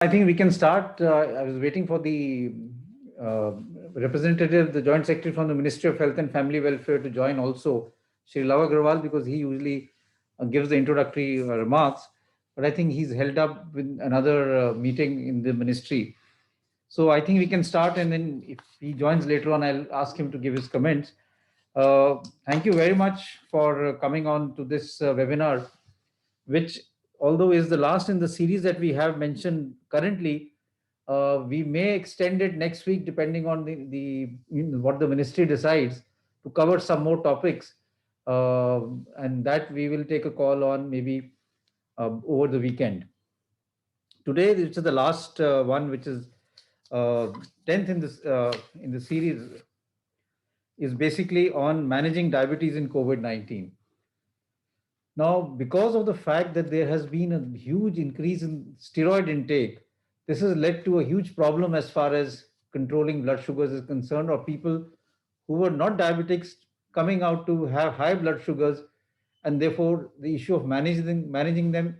I think we can start. I was waiting for the uh, representative, the Joint Secretary from the Ministry of Health and Family Welfare to join also, Shri Lava Agrawal, because he usually gives the introductory remarks. But I think he's held up with another meeting in the ministry. So I think we can start, and then if he joins later on, I'll ask him to give his comments. Uh, Thank you very much for coming on to this webinar, which, although is the last in the series that we have mentioned currently, we may extend it next week depending on what the ministry decides to cover some more topics, and that we will take a call on maybe over the weekend. Today, this is the last one, which is 10th in the series, is basically on managing diabetes in COVID-19. Now, because of the fact that there has been a huge increase in steroid intake, this has led to a huge problem as far as controlling blood sugars is concerned, or people who were not diabetics coming out to have high blood sugars, and therefore the issue of managing them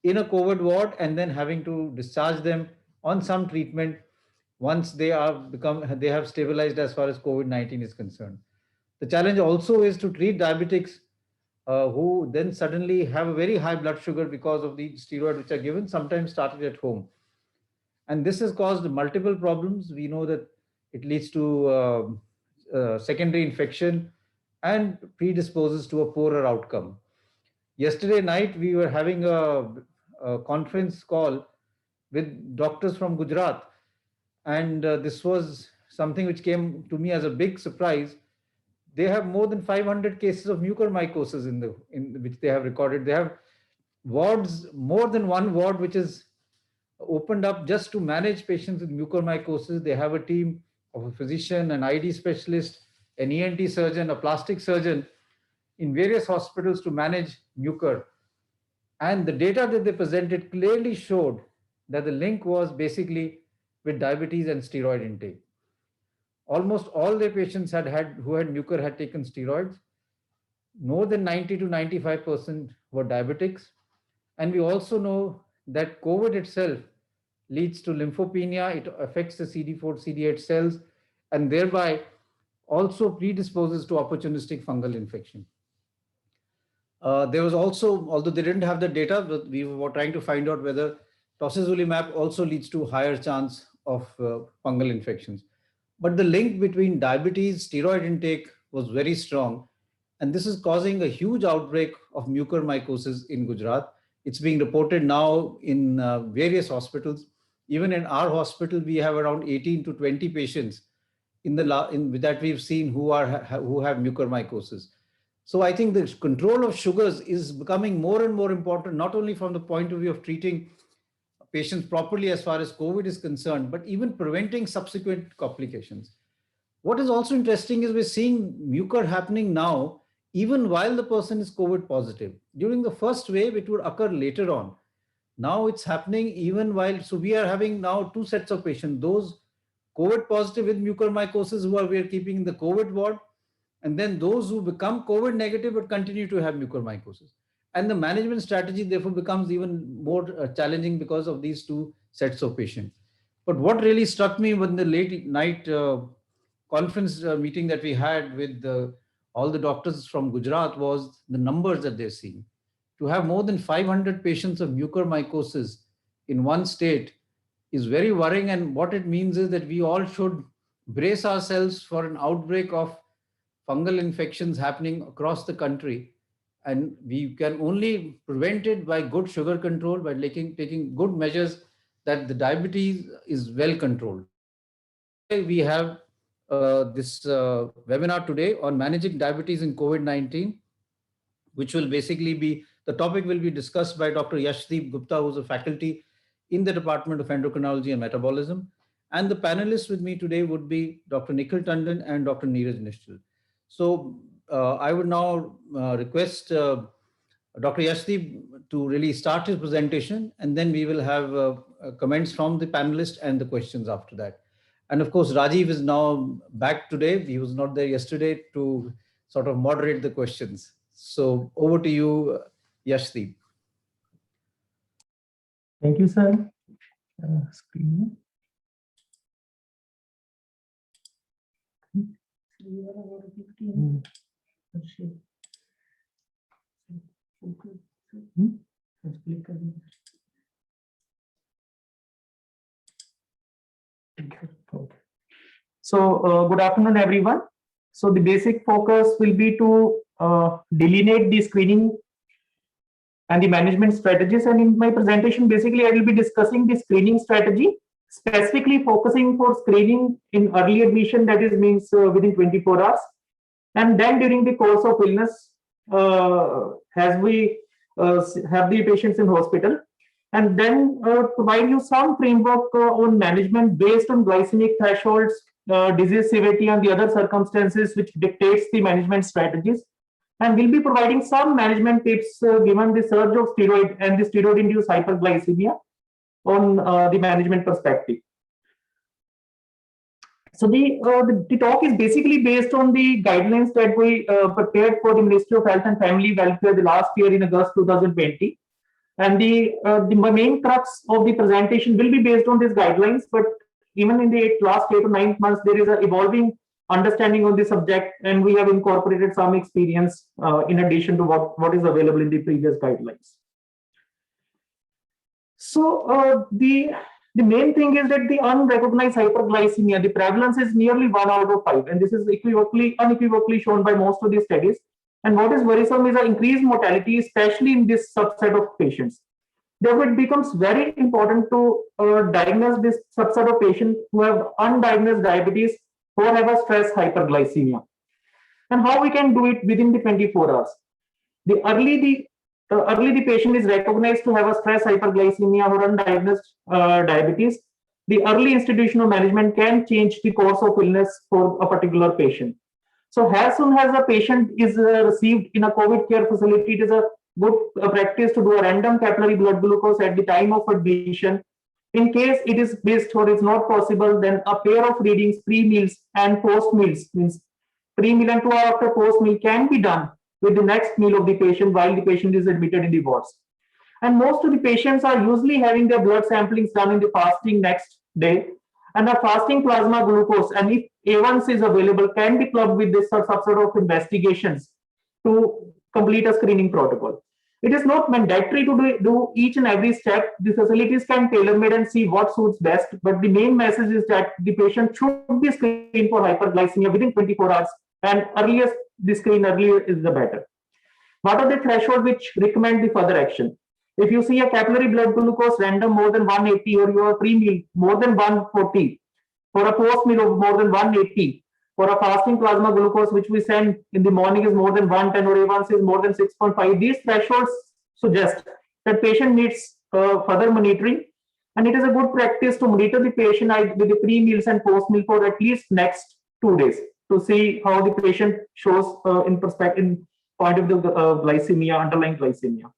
in a COVID ward and then having to discharge them on some treatment once they have stabilized as far as COVID-19 is concerned. The challenge also is to treat diabetics who then suddenly have a very high blood sugar because of the steroid which are given, sometimes started at home. And this has caused multiple problems. We know that it leads to secondary infection and predisposes to a poorer outcome. Yesterday night, we were having a conference call with doctors from Gujarat, and this was something which came to me as a big surprise. They have more than 500 cases of mucormycosis in which they have recorded. They have wards, more than one ward, which is opened up just to manage patients with mucormycosis. They have a team of a physician, an ID specialist, an ENT surgeon, a plastic surgeon in various hospitals to manage mucor. And the data that they presented clearly showed that the link was basically with diabetes and steroid intake. Almost all their patients who had mucor had taken steroids. More than 90 to 95% were diabetics. And we also know that COVID itself leads to lymphopenia. It affects the CD4, CD8 cells, and thereby also predisposes to opportunistic fungal infection. There was also, although they didn't have the data, but we were trying to find out whether tocilizumab also leads to higher chance of fungal infections. But the link between diabetes, steroid intake was very strong. And this is causing a huge outbreak of mucormycosis in Gujarat. It's being reported now in various hospitals. Even in our hospital, we have around 18 to 20 patients that we've seen who have mucormycosis. So I think the control of sugars is becoming more and more important, not only from the point of view of treating patients properly as far as COVID is concerned, but even preventing subsequent complications. What is also interesting is we're seeing mucor happening now, even while the person is COVID positive. During the first wave, it would occur later on. Now it's happening even while, so we are having now two sets of patients, those COVID positive with mucormycosis we are keeping in the COVID ward, and then those who become COVID negative but continue to have mucormycosis. And the management strategy therefore becomes even more challenging because of these two sets of patients. But what really struck me when the late night conference meeting that we had with all the doctors from Gujarat was the numbers that they're seeing. To have more than 500 patients of mucormycosis in one state is very worrying. And what it means is that we all should brace ourselves for an outbreak of fungal infections happening across the country. And we can only prevent it by good sugar control, by taking good measures that the diabetes is well controlled. We have this webinar today on managing diabetes in COVID-19, which will basically be, the topic will be discussed by Dr. Yashdeep Gupta, who's a faculty in the Department of Endocrinology and Metabolism. And the panelists with me today would be Dr. Nikhil Tandon and Dr. Neeraj Nishchal. So I would now request Dr. Yashdeep to really start his presentation, and then we will have comments from the panelists and the questions after that. And of course, Rajiv is now back today. He was not there yesterday to sort of moderate the questions. So over to you, Yashdeep. Thank you, sir. Screen. So good afternoon, everyone. So the basic focus will be to delineate the screening and the management strategies. And in my presentation, basically, I will be discussing the screening strategy, specifically focusing for screening in early admission, that is means within 24 hours. And then during the course of illness, as we have the patients in hospital, and then provide you some framework on management based on glycemic thresholds, disease severity, and the other circumstances which dictates the management strategies. And we'll be providing some management tips given the surge of steroid and the steroid-induced hyperglycemia on the management perspective. So the talk is basically based on the guidelines that we prepared for the Ministry of Health and Family Welfare the last year in August 2020. And the main crux of the presentation will be based on these guidelines, but even in the last 8 to 9 months, there is an evolving understanding on the subject, and we have incorporated some experience in addition to what is available in the previous guidelines. So the main thing is that the unrecognized hyperglycemia, the prevalence is nearly 1 out of 5, and this is unequivocally shown by most of the studies. And what is worrisome is the increased mortality, especially in this subset of patients. Therefore, it becomes very important to diagnose this subset of patients who have undiagnosed diabetes or have a stress hyperglycemia. And how we can do it within the 24 hours. The early the patient is recognized to have a stress hyperglycemia or undiagnosed diabetes, the early institutional management can change the course of illness for a particular patient. So as soon as a patient is received in a COVID care facility, it is a good practice to do a random capillary blood glucose at the time of admission. In case it is missed or is not possible, then a pair of readings pre-meals and post-meals, means pre-meal and 2 hours after post-meal, can be done with the next meal of the patient while the patient is admitted in the wards. And most of the patients are usually having their blood samplings done in the fasting next day. And a fasting plasma glucose, and if A1C is available, can be clubbed with this subset of investigations to complete a screening protocol. It is not mandatory to do each and every step. The facilities can tailor-made and see what suits best, but the main message is that the patient should be screened for hyperglycemia within 24 hours, and earliest the screen earlier is the better. What are the thresholds which recommend the further action? If you see a capillary blood glucose random more than 180, or your pre-meal more than 140, for a post-meal of more than 180, for a fasting plasma glucose which we send in the morning is more than 110, or A1C is more than 6.5, these thresholds suggest that patient needs further monitoring, and it is a good practice to monitor the patient with the pre-meals and post-meal for at least next 2 days to see how the patient shows in perspective, in point of the glycemia, underlying glycemia.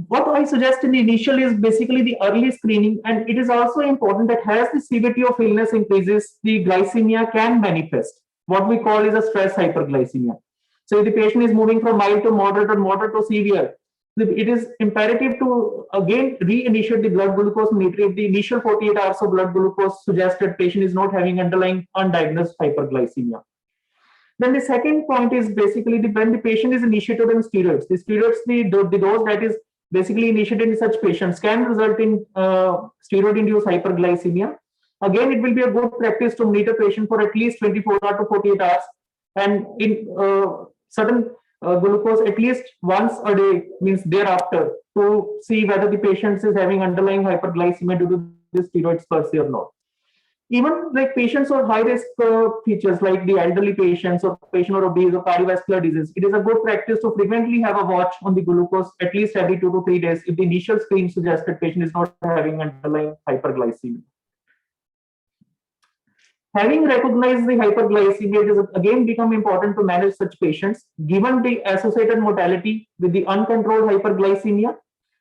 What I suggest in the initial is basically the early screening, and it is also important that as the severity of illness increases, the glycemia can manifest. What we call is a stress hyperglycemia. So if the patient is moving from mild to moderate or moderate to severe, it is imperative to again reinitiate the blood glucose monitoring if the initial 48 hours of blood glucose suggests that patient is not having underlying undiagnosed hyperglycemia. Then the second point is basically when the patient is initiated on steroids. The steroids, the dose that is basically initiated in such patients can result in steroid-induced hyperglycemia. Again, it will be a good practice to monitor patient for at least 24 hours to 48 hours, and in certain glucose at least once a day, means thereafter, to see whether the patient is having underlying hyperglycemia due to the steroids per se or not. Even like patients or high risk features like the elderly patients or patient or obese or cardiovascular disease, it is a good practice to frequently have a watch on the glucose at least every 2 to 3 days if the initial screen suggests that patient is not having underlying hyperglycemia. Having recognized the hyperglycemia, it has again become important to manage such patients given the associated mortality with the uncontrolled hyperglycemia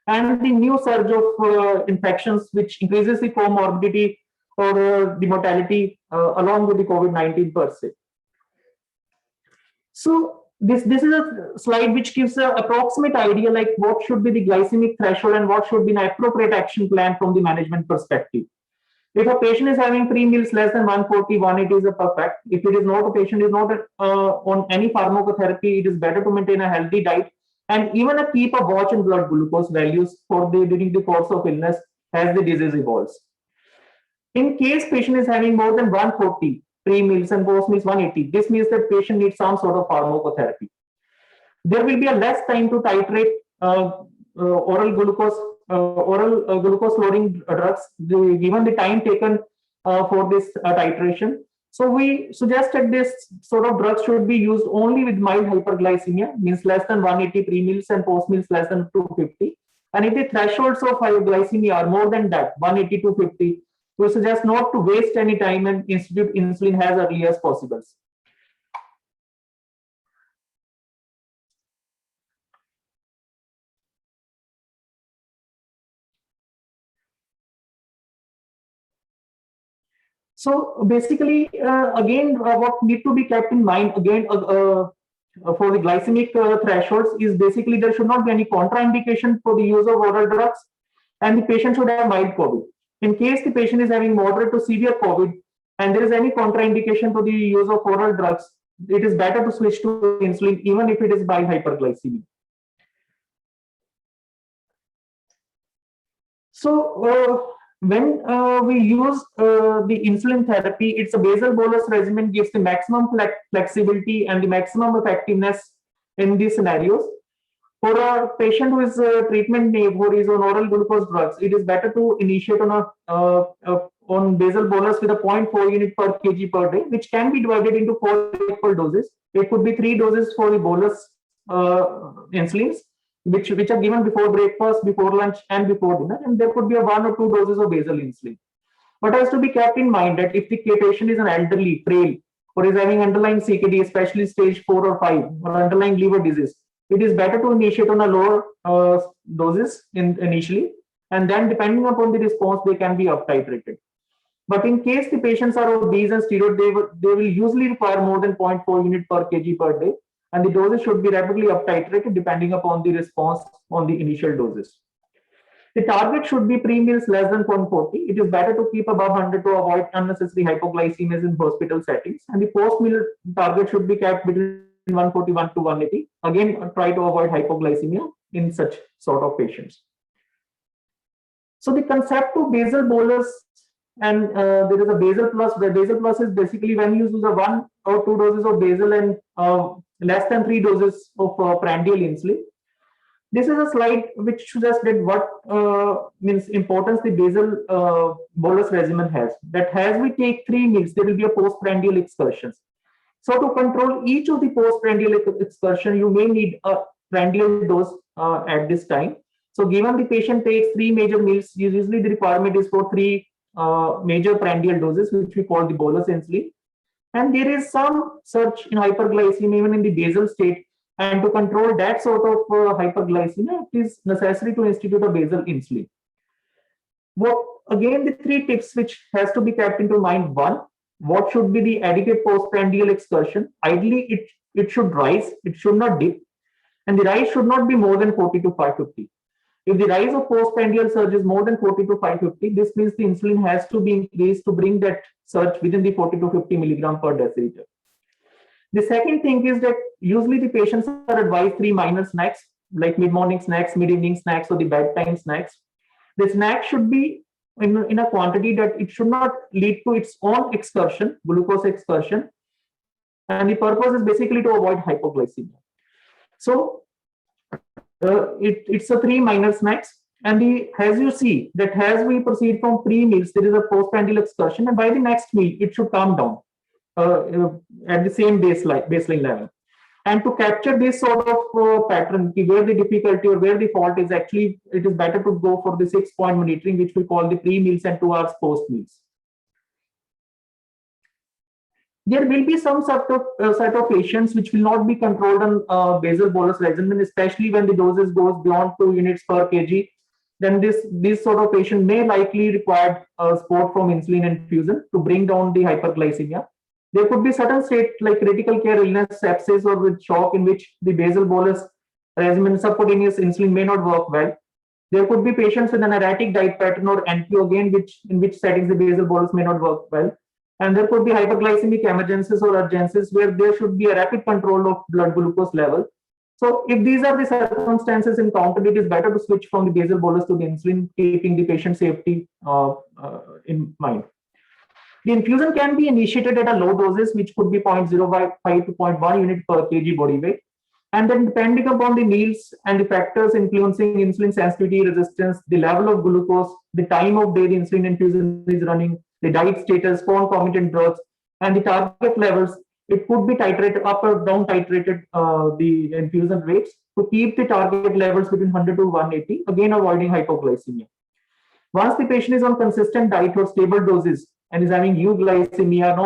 and the new surge of infections which increases the comorbidity or the mortality along with the COVID-19 per se. So this is a slide which gives an approximate idea like what should be the glycemic threshold and what should be an appropriate action plan from the management perspective. If a patient is having 3 meals less than 140, 180 is a perfect. If it is not, a patient is not on any pharmacotherapy, it is better to maintain a healthy diet and even keep a watch on blood glucose values for the during the course of illness as the disease evolves. In case patient is having more than 140 pre-meals and post-meals 180, this means that patient needs some sort of pharmacotherapy. There will be a less time to titrate oral glucose lowering drugs given the time taken for this titration. So we suggest that this sort of drugs should be used only with mild hyperglycemia, means less than 180 pre-meals and post-meals less than 250. And if the thresholds of hypoglycemia are more than that, 180 to 250, we suggest not to waste any time and institute insulin as early as possible. So basically, again, what need to be kept in mind again for the glycemic thresholds is basically there should not be any contraindication for the use of oral drugs, and the patient should have mild COVID. In case the patient is having moderate to severe COVID and there is any contraindication for the use of oral drugs, it is better to switch to insulin even if it is mild hyperglycemia. So when we use the insulin therapy, it's a basal bolus regimen gives the maximum flexibility and the maximum effectiveness in these scenarios. For a patient who is treatment naive, who is on oral glucose drugs, it is better to initiate on basal bolus with a 0.4 unit per kg per day, which can be divided into 4 equal doses. It could be 3 doses for the bolus insulins, which are given before breakfast, before lunch, and before dinner, and there could be 1 or 2 doses of basal insulin. But has to be kept in mind that if the patient is an elderly, frail, or is having underlying CKD, especially stage 4 or 5, or underlying liver disease, it is better to initiate on a lower doses initially, and then depending upon the response, they can be up titrated. But in case the patients are obese and steroid, they will usually require more than 0.4 unit per kg per day, and the doses should be rapidly up titrated depending upon the response on the initial doses. The target should be pre-meals less than 0.40. It is better to keep above 100 to avoid unnecessary hypoglycemias in hospital settings, and the post-meal target should be kept between 141 to 180. Again, try to avoid hypoglycemia in such sort of patients. So the concept of basal bolus, and there is a basal plus, where basal plus is basically when you use a 1 or 2 doses of basal and less than 3 doses of prandial insulin. This is a slide which suggests that what means importance the basal bolus regimen has. That as we take 3 meals, there will be a postprandial excursions. So to control each of the postprandial excursion, you may need a prandial dose at this time. So given the patient takes 3 major meals, usually the requirement is for 3 major prandial doses, which we call the bolus insulin. And there is some surge in hyperglycemia even in the basal state. And to control that sort of hyperglycemia, it is necessary to institute a basal insulin. Again, the 3 tips which has to be kept into mind. 1, what should be the adequate postprandial excursion? Ideally, it should rise, it should not dip, and the rise should not be more than 40 to 550. If the rise of postprandial surge is more than 40 to 550, this means the insulin has to be increased to bring that surge within the 40 to 50 milligram per deciliter. The second thing is that usually the patients are advised 3 minor snacks, like mid-morning snacks, mid-evening snacks, or the bedtime snacks. The snack should be in a quantity that it should not lead to its own excursion, glucose excursion. And the purpose is basically to avoid hypoglycemia. So it's a 3 minor snacks. And as you see that as we proceed from pre-meals, there is a postprandial excursion, and by the next meal, it should calm down at the same baseline level. And to capture this sort of pattern, where the difficulty or where the fault is, actually, it is better to go for the 6-point monitoring, which we call the pre-meals and 2 hours post-meals. There will be some set of patients which will not be controlled on basal bolus regimen, especially when the doses goes beyond 2 units per kg. Then this sort of patient may likely require support from insulin infusion to bring down the hyperglycemia. There could be certain state like critical care illness, sepsis, or with shock in which the basal bolus regimen subcutaneous insulin may not work well. There could be patients with an erratic diet pattern or NPO again, in which settings the basal bolus may not work well. And there could be hyperglycemic emergencies or urgencies where there should be a rapid control of blood glucose level. So if these are the circumstances encountered, it is better to switch from the basal bolus to the insulin, keeping the patient safety in mind. The infusion can be initiated at a low doses, which could be 0.05 to 0.1 unit per kg body weight. And then depending upon the meals and the factors influencing insulin sensitivity, resistance, the level of glucose, the time of day the insulin infusion is running, the diet status, concomitant drugs, and the target levels, it could be titrated up or down titrated the infusion rates to keep the target levels between 100 to 180, again avoiding hypoglycemia. Once the patient is on consistent diet or stable doses and is having euglycemia, no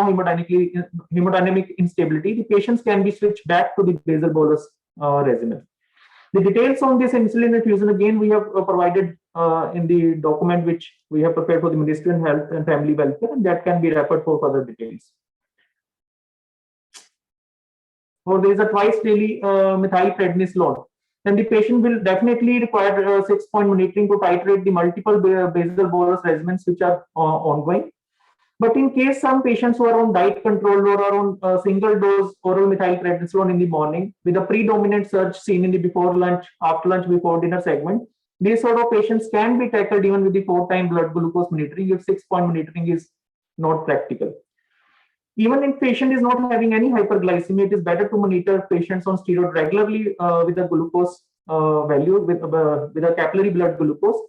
hemodynamic instability, the patients can be switched back to the basal bolus regimen. The details on this insulin infusion, again, we have provided in the document which we have prepared for the Ministry of Health and Family Welfare, and that can be referred for further details. Or there is a twice daily methylprednisolone, then the patient will definitely require 6-point monitoring to titrate the multiple basal bolus regimens which are ongoing. But in case some patients who are on diet control or are on single dose oral methylprednisolone in the morning with a predominant surge seen in the before lunch, after lunch, before dinner segment, these sort of patients can be tackled even with the 4-time blood glucose monitoring if 6-point monitoring is not practical. Even if patient is not having any hyperglycemia, it is better to monitor patients on steroid regularly with a glucose value, with a capillary blood glucose.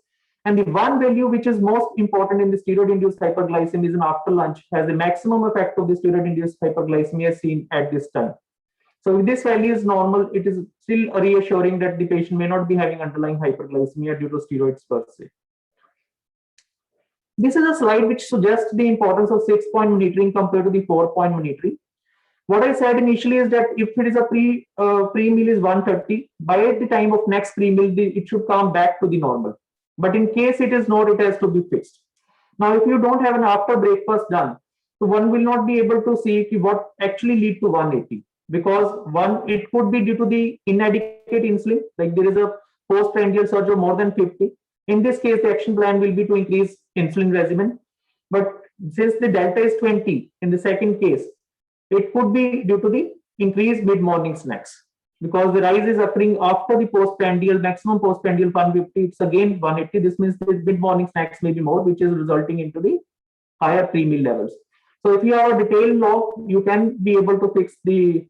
And the one value which is most important in the steroid-induced hyperglycemia is after lunch, has the maximum effect of the steroid-induced hyperglycemia seen at this time. So if this value is normal, it is still reassuring that the patient may not be having underlying hyperglycemia due to steroids per se. This is a slide which suggests the importance of 6-point monitoring compared to the 4-point monitoring. What I said initially is that if it is a pre-meal is 130, by the time of next pre-meal, it should come back to the normal. But in case it is not, it has to be fixed. Now, if you don't have an after breakfast done, so one will not be able to see what actually lead to 180, because one, it could be due to the inadequate insulin, like there is a postprandial surge of more than 50. In this case, the action plan will be to increase insulin regimen. But since the delta is 20 in the second case, it could be due to the increased mid-morning snacks, because the rise is occurring after the postprandial, maximum postprandial 150, it's again 180. This means the mid-morning snacks may be more, which is resulting into the higher pre-meal levels. So if you have a detailed log, you can be able to fix the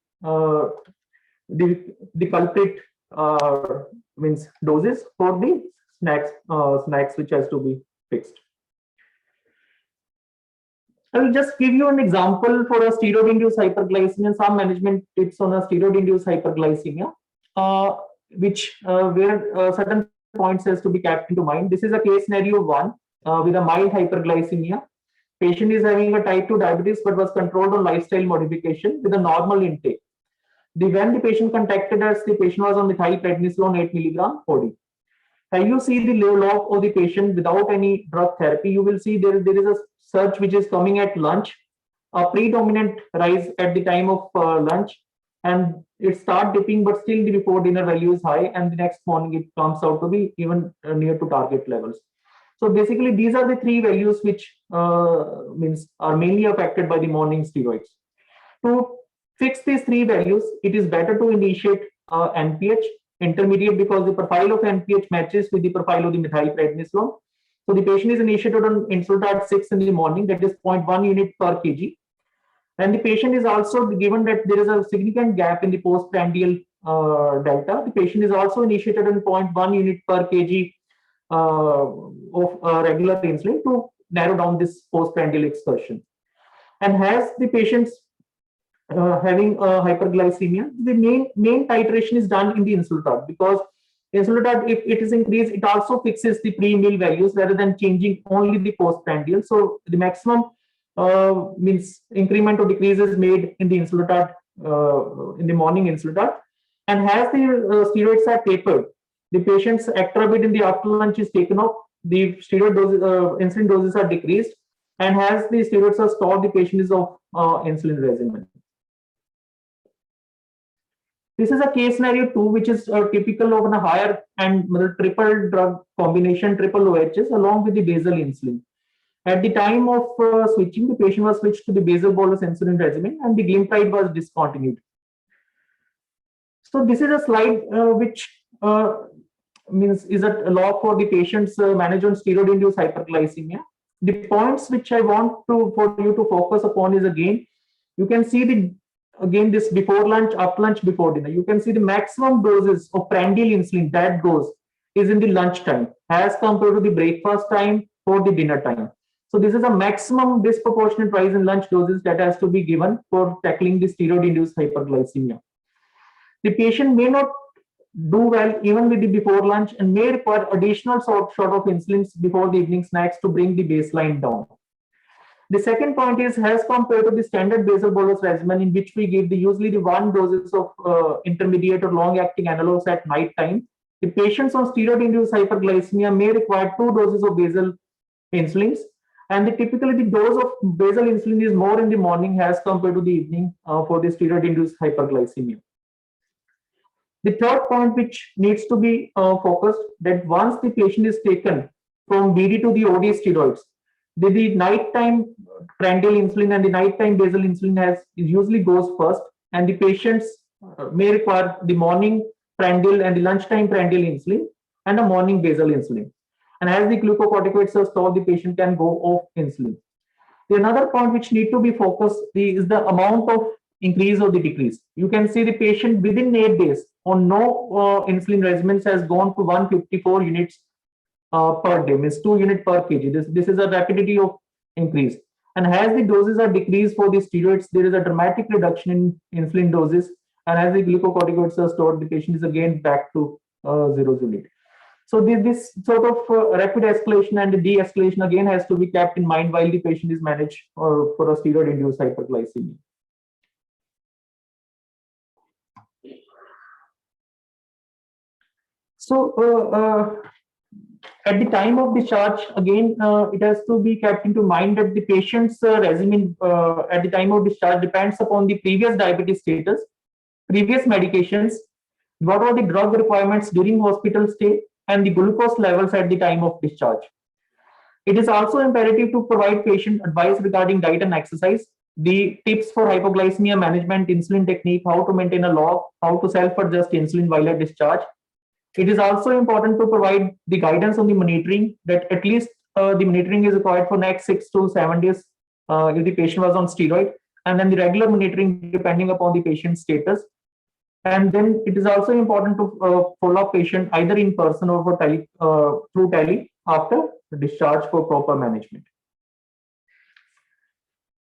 culprit means doses for the snacks which has to be fixed. I will just give you an example for a steroid-induced hyperglycemia and some management tips on a steroid-induced hyperglycemia, where certain points has to be kept into mind. This is a case scenario 1 with a mild hyperglycemia. Patient is having a type 2 diabetes but was controlled on lifestyle modification with a normal intake. When the patient contacted us, the patient was on methylprednisolone 8 mg OD. When you see the log of the patient without any drug therapy, you will see there is a surge which is coming at lunch, a predominant rise at the time of lunch, and it start dipping, but still the before dinner value is high, and the next morning it comes out to be even near to target levels. So basically, these are the 3 values which are mainly affected by the morning steroids. To fix these 3 values, it is better to initiate NPH intermediate, because the profile of NPH matches with the profile of the methylprednisolone. So the patient is initiated on insulatard 6 in the morning, that is 0.1 unit per kg. And the patient is also given that there is a significant gap in the postprandial delta. The patient is also initiated on 0.1 unit per kg of regular insulin to narrow down this postprandial excursion. And has the patients having hyperglycemia, the main titration is done in the insulatard, because insulatard, if it is increased, it also fixes the pre-meal values rather than changing only the postprandial. So the maximum increment or decrease is made in the insulatard, in the morning insulatard. And as the steroids are tapered, the patient's Actrabid in the after lunch is taken off, the steroid doses, insulin doses are decreased, and as the steroids are stopped, the patient is of insulin regimen. This is a case scenario 2, which is typical of a higher and triple drug combination, triple OHs, along with the basal insulin. At the time of switching, the patient was switched to the basal bolus insulin regimen, and the glimepiride was discontinued. So this is a slide which means is a log for the patients managed on steroid-induced hyperglycemia. The points which I want for you to focus upon is, again, you can see this before lunch, after lunch, before dinner. You can see the maximum doses of prandial insulin that goes is in the lunch time as compared to the breakfast time or the dinner time. So this is a maximum disproportionate rise in lunch doses that has to be given for tackling the steroid-induced hyperglycemia. The patient may not do well even with the before lunch and may require additional shot of insulins before the evening snacks to bring the baseline down. The second point is, as compared to the standard basal bolus regimen, in which we give usually the 1 doses of intermediate or long-acting analogs at night time, the patients on steroid-induced hyperglycemia may require 2 doses of basal insulins, and typically the dose of basal insulin is more in the morning as compared to the evening for the steroid-induced hyperglycemia. The third point which needs to be focused, that once the patient is taken from BD to the OD steroids, the nighttime prandial insulin and the nighttime basal insulin usually goes first, and the patients may require the morning prandial and the lunchtime prandial insulin and a morning basal insulin. And as the glucocorticoids are stopped, the patient can go off insulin. The another point which need to be focused is the amount of increase or the decrease. You can see the patient within 8 days on no insulin regimens has gone to 154 units per day, means 2 units per kg. This is a rapidity of increase. And as the doses are decreased for the steroids, there is a dramatic reduction in insulin doses. And as the glucocorticoids are stored, the patient is again back to 0 unit. So this sort of rapid escalation and de-escalation again has to be kept in mind while the patient is managed for a steroid-induced hyperglycemia. So at the time of discharge, again, it has to be kept into mind that the patient's regimen at the time of discharge depends upon the previous diabetes status, previous medications, what are the drug requirements during hospital stay, and the glucose levels at the time of discharge. It is also imperative to provide patient advice regarding diet and exercise, the tips for hypoglycemia management, insulin technique, how to maintain a log, how to self-adjust insulin while at discharge. It is also important to provide the guidance on the monitoring, that at least the monitoring is required for next 6 to 7 days if the patient was on steroid, and then the regular monitoring depending upon the patient's status. And then it is also important to follow up patient either in person or through tele after discharge for proper management.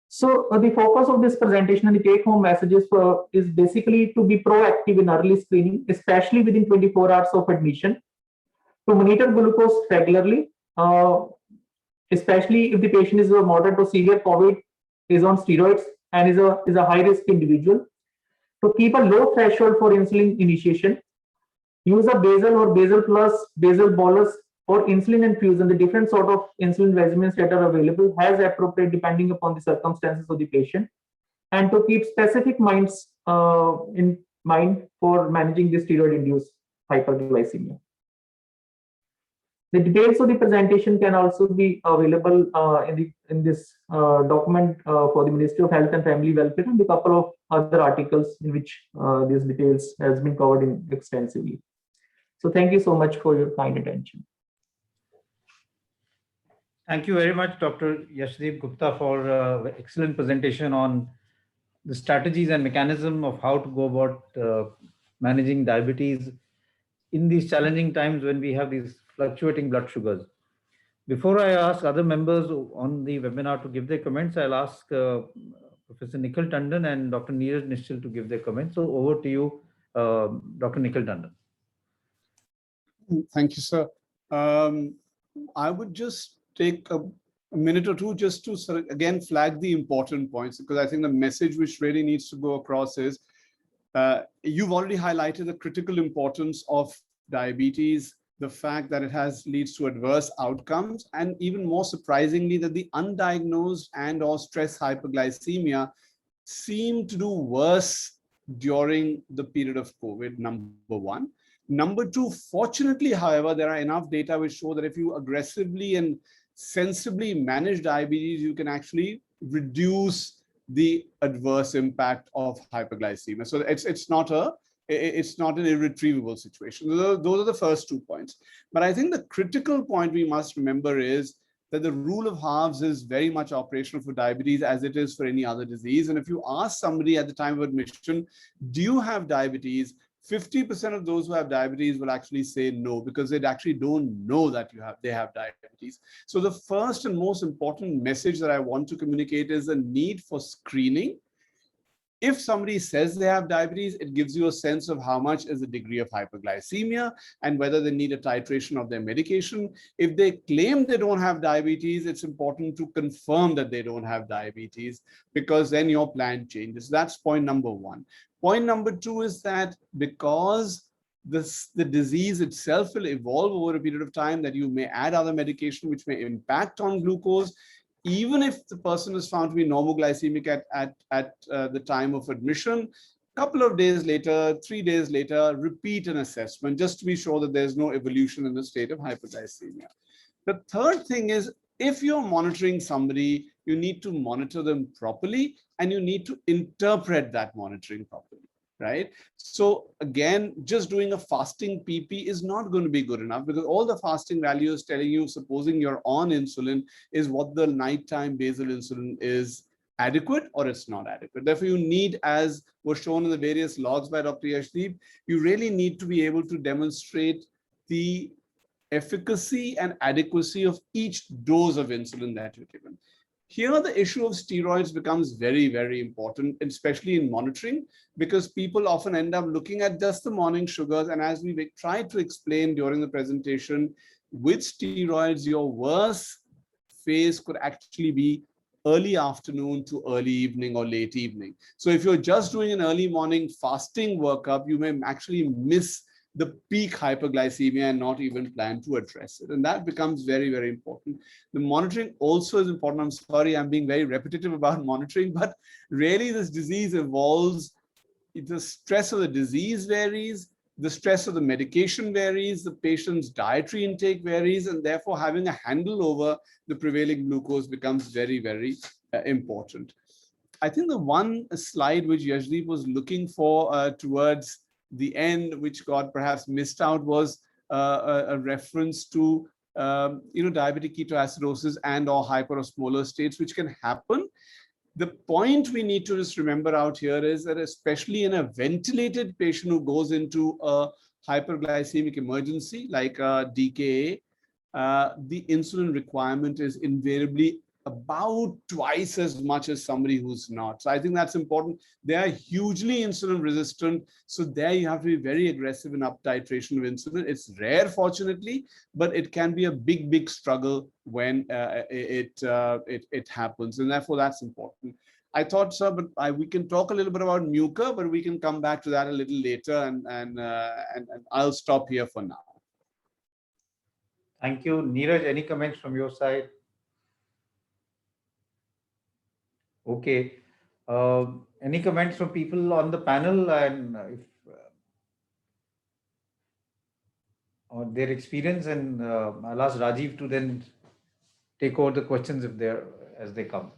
So the focus of this presentation and the take-home messages is basically to be proactive in early screening, especially within 24 hours of admission, to monitor glucose regularly, especially if the patient is a moderate to severe COVID, is on steroids, and is a high-risk individual, to keep a low threshold for insulin initiation, use a basal or basal plus, basal bolus, or insulin infusion, the different sort of insulin regimens that are available as appropriate depending upon the circumstances of the patient, and to keep specific minds in mind for managing the steroid-induced hyperglycemia. The details of the presentation can also be available in this document for the Ministry of Health and Family Welfare, and a couple of other articles in which these details has been covered extensively. So thank you so much for your kind attention. Thank you very much, Dr. Yashdeep Gupta, for excellent presentation on the strategies and mechanism of how to go about managing diabetes in these challenging times when we have these fluctuating blood sugars. Before I ask other members on the webinar to give their comments, I'll ask Professor Nikhil Tandon and Dr. Neeraj Nischal to give their comments. So over to you, Dr. Nikhil Tandon. Thank you, sir. I would just take a minute or two just to sort of again flag the important points, because I think the message which really needs to go across is you've already highlighted the critical importance of diabetes, the fact that it leads to adverse outcomes, and even more surprisingly, that the undiagnosed and or stress hyperglycemia seem to do worse during the period of COVID, number one. Number two, fortunately, however, there are enough data which show that if you aggressively and sensibly manage diabetes, you can actually reduce the adverse impact of hyperglycemia. So it's not an irretrievable situation. Those are the first 2 points. But I think the critical point we must remember is that the rule of halves is very much operational for diabetes as it is for any other disease. And if you ask somebody at the time of admission, do you have diabetes? 50% of those who have diabetes will actually say no, because they actually don't know that they have diabetes. So the first and most important message that I want to communicate is the need for screening. If somebody says they have diabetes, it gives you a sense of how much is the degree of hyperglycemia and whether they need a titration of their medication. If they claim they don't have diabetes, it's important to confirm that they don't have diabetes, because then your plan changes. That's point number one. Point number two is that because the disease itself will evolve over a period of time, that you may add other medication which may impact on glucose. Even if the person is found to be normoglycemic at the time of admission, a couple of days later, 3 days later, repeat an assessment just to be sure that there's no evolution in the state of hyperglycemia. The third thing is, if you're monitoring somebody, you need to monitor them properly and you need to interpret that monitoring properly. Right? So again, just doing a fasting PP is not going to be good enough, because all the fasting value is telling you, supposing you're on insulin, is what the nighttime basal insulin is adequate or it's not adequate. Therefore, you need, as was shown in the various logs by Dr. Yashdeep, you really need to be able to demonstrate the efficacy and adequacy of each dose of insulin that you're given. Here, the issue of steroids becomes very, very important, especially in monitoring, because people often end up looking at just the morning sugars. And as we tried to explain during the presentation, with steroids, your worst phase could actually be early afternoon to early evening or late evening. So if you're just doing an early morning fasting workup, you may actually miss the peak hyperglycemia and not even plan to address it. And that becomes very, very important. The monitoring also is important. I'm sorry, I'm being very repetitive about monitoring, but really this disease evolves. The stress of the disease varies, the stress of the medication varies, the patient's dietary intake varies, and therefore having a handle over the prevailing glucose becomes very, very important. I think the one slide which Yashdeep was looking for towards the end, which got perhaps missed out, was a reference to diabetic ketoacidosis and or hyperosmolar states, which can happen. The point we need to just remember out here is that, especially in a ventilated patient who goes into a hyperglycemic emergency like a DKA, the insulin requirement is invariably about twice as much as somebody who's not. So I think that's important. They are hugely insulin resistant. So there you have to be very aggressive in up titration of insulin. It's rare, fortunately, but it can be a big, big struggle when it happens. And therefore that's important. I thought, sir, but we can talk a little bit about mucor, but we can come back to that a little later, and I'll stop here for now. Thank you. Neeraj, any comments from your side? Okay. Any comments from people on the panel, and or their experience? And I'll ask Rajiv to then take over the questions as they come.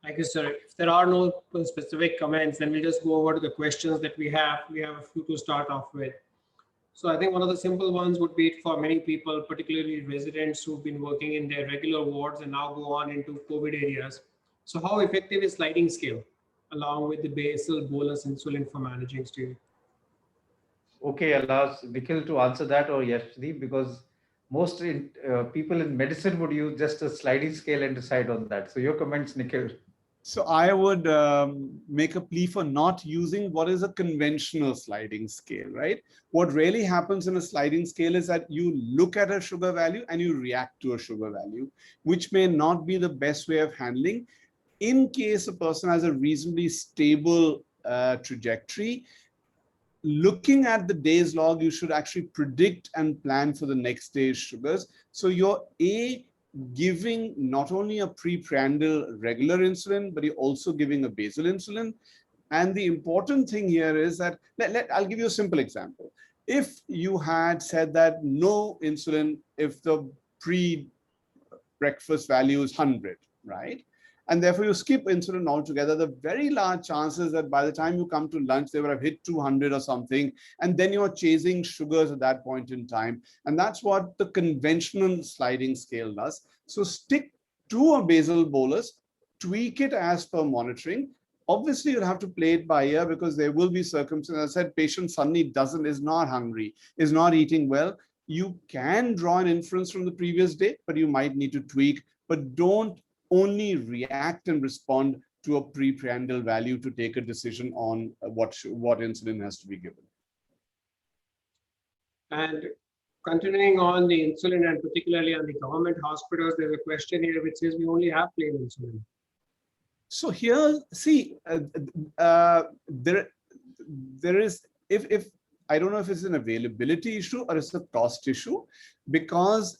Thank you, sir. If there are no specific comments, then we'll just go over to the questions that we have. We have a few to start off with. So I think one of the simple ones would be for many people, particularly residents who've been working in their regular wards and now go on into COVID areas. So how effective is sliding scale along with the basal bolus insulin for managing steroid? Okay, I'll ask Nikhil to answer that, or Yashdeep, because most people in medicine would use just a sliding scale and decide on that. So your comments, Nikhil. So I would make a plea for not using what is a conventional sliding scale, right? What really happens in a sliding scale is that you look at a sugar value and you react to a sugar value, which may not be the best way of handling. In case a person has a reasonably stable trajectory, looking at the day's log, you should actually predict and plan for the next day's sugars. So you're giving not only a preprandial regular insulin, but you're also giving a basal insulin. And the important thing here is that, I'll give you a simple example. If you had said that no insulin, if the pre-breakfast value is 100, right? And therefore you skip insulin altogether, the very large chances that by the time you come to lunch, they would have hit 200 or something. And then you're chasing sugars at that point in time. And that's what the conventional sliding scale does. So stick to a basal bolus, tweak it as per monitoring. Obviously, you'll have to play it by ear because there will be circumstances. I said, patient suddenly is not hungry, is not eating well. You can draw an inference from the previous day, but you might need to tweak. But don't only react and respond to a preprandial value to take a decision on what insulin has to be given. And continuing on the insulin and particularly on the government hospitals, there's a question here which says we only have plain insulin. So here, see, there is, if I don't know if it's an availability issue or it's a cost issue, because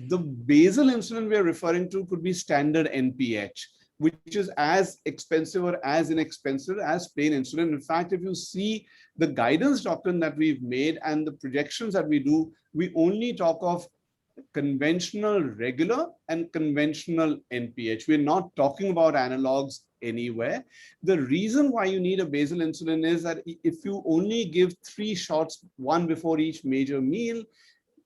the basal insulin we are referring to could be standard NPH, which is as expensive or as inexpensive as plain insulin. In fact, if you see the guidance doctrine that we've made and the projections that we do, we only talk of conventional regular and conventional NPH. We're not talking about analogs anywhere. The reason why you need a basal insulin is that if you only give 3 shots, one before each major meal,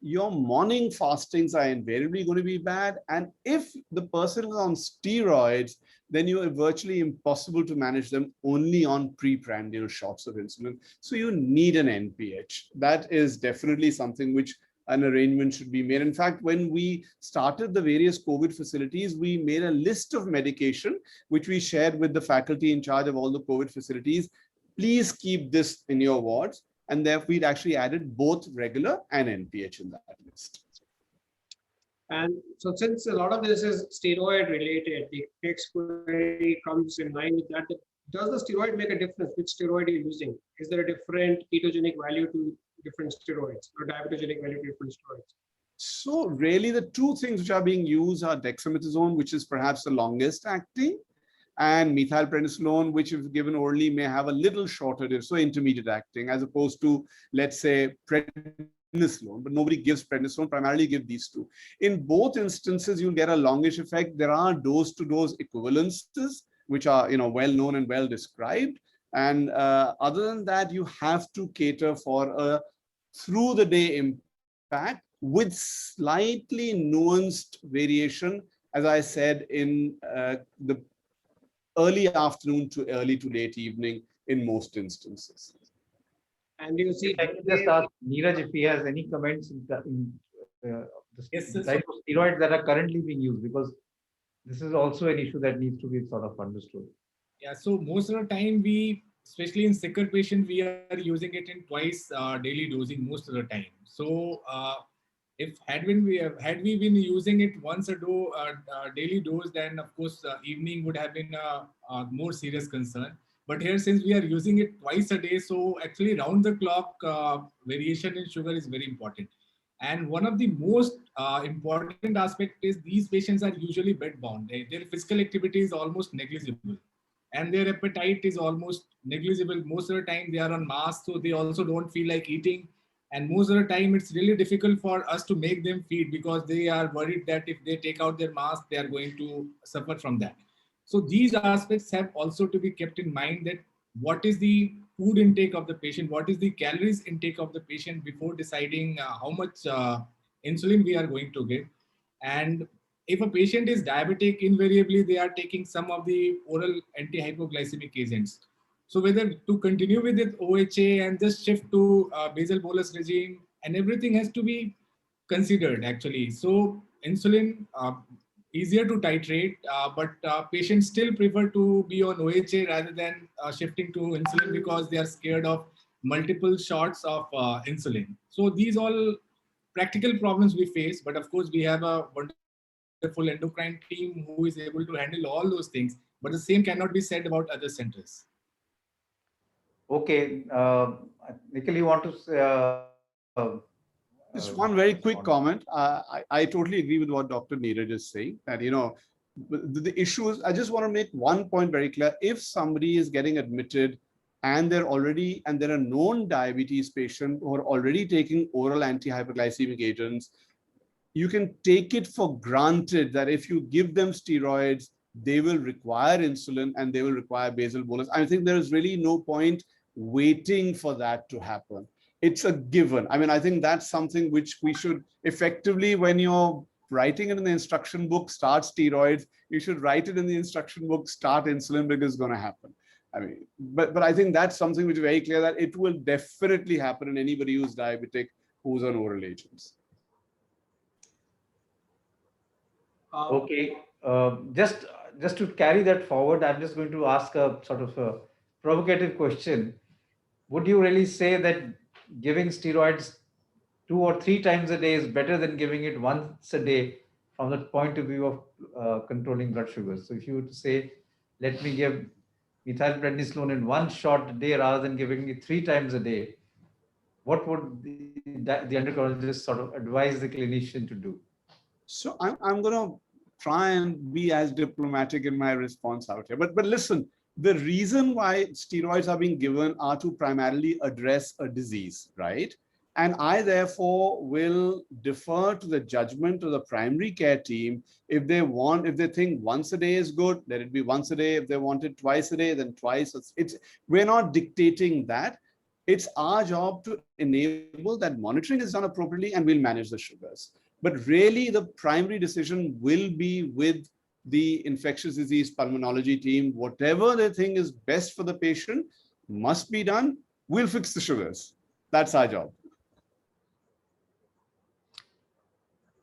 your morning fastings are invariably going to be bad. And if the person is on steroids, then you are virtually impossible to manage them only on preprandial shots of insulin. So you need an NPH. That is definitely something which an arrangement should be made. In fact, when we started the various COVID facilities, we made a list of medication, which we shared with the faculty in charge of all the COVID facilities. Please keep this in your wards. And therefore, we'd actually added both regular and NPH in that list. And so since a lot of this is steroid related, the next query comes in line with that. Does the steroid make a difference? Which steroid are you using? Is there a different ketogenic value to different steroids or diabetogenic value to different steroids? So really the 2 things which are being used are dexamethasone, which is perhaps the longest acting, and methylprednisolone, which if given orally may have a little shorter, so intermediate acting, as opposed to, let's say, prednisolone, but nobody gives prednisolone, primarily give these 2. In both instances, you'll get a longish effect. There are dose-to-dose equivalences, which are well known and well described. And other than that, you have to cater for a through the day impact with slightly nuanced variation, as I said, in the early afternoon to early to late evening in most instances. And you see, I can just ask Neeraj if he has any comments in the Yes, type of steroids that are currently being used, because this is also an issue that needs to be sort of understood. Yeah, so most of the time we, especially in sicker patients, we are using it in twice daily dosing most of the time. So had we been using it once a daily dose, then of course evening would have been a more serious concern. But here, since we are using it twice a day, so actually round the clock variation in sugar is very important. And one of the most important aspect is these patients are usually bed bound. Their physical activity is almost negligible, and their appetite is almost negligible. Most of the time they are on mask, so they also don't feel like eating. And most of the time it's really difficult for us to make them feed because they are worried that if they take out their mask, they are going to suffer from that. So these aspects have also to be kept in mind, that what is the food intake of the patient, what is the calories intake of the patient before deciding how much insulin we are going to give. And if a patient is diabetic, invariably they are taking some of the oral anti-hypoglycemic agents. So whether to continue with it OHA and just shift to basal bolus regime, and everything has to be considered actually. So insulin, easier to titrate, but patients still prefer to be on OHA rather than shifting to insulin because they are scared of multiple shots of insulin. So these all practical problems we face, but of course we have a wonderful endocrine team who is able to handle all those things, but the same cannot be said about other centers. Okay, Nikhil, you want to say, Just one very quick respond? comment. I totally agree with what Dr. Neeraj is saying, that, the issue is, I just want to make one point very clear. If somebody is getting admitted and they're a known diabetes patient who are already taking oral anti-hyperglycemic agents, you can take it for granted that if you give them steroids, they will require insulin and they will require basal bolus. I think there is really no point waiting for that to happen. It's a given. I mean, I think that's something which we should effectively, when you're writing it in the instruction book, start steroids, you should write it in the instruction book, start insulin, because it's going to happen. I mean, but I think that's something which is very clear, that it will definitely happen in anybody who's diabetic, who's on oral agents. Okay, just to carry that forward, I'm just going to ask a sort of a provocative question. Would you really say that giving steroids 2 or 3 times a day is better than giving it once a day from the point of view of controlling blood sugars? So if you were to say, let me give methylprednisolone in one shot a day rather than giving it 3 times a day, what would the endocrinologist sort of advise the clinician to do? So I'm going to try and be as diplomatic in my response out here. But listen, the reason why steroids are being given are to primarily address a disease, right? And I therefore will defer to the judgment of the primary care team. If they think once a day is good, let it be once a day. If they want it twice a day, then twice. We're not dictating that. It's our job to enable that monitoring is done appropriately, and we'll manage the sugars. But really, the primary decision will be with the infectious disease pulmonology team. Whatever they think is best for the patient must be done. We'll fix the sugars. That's our job.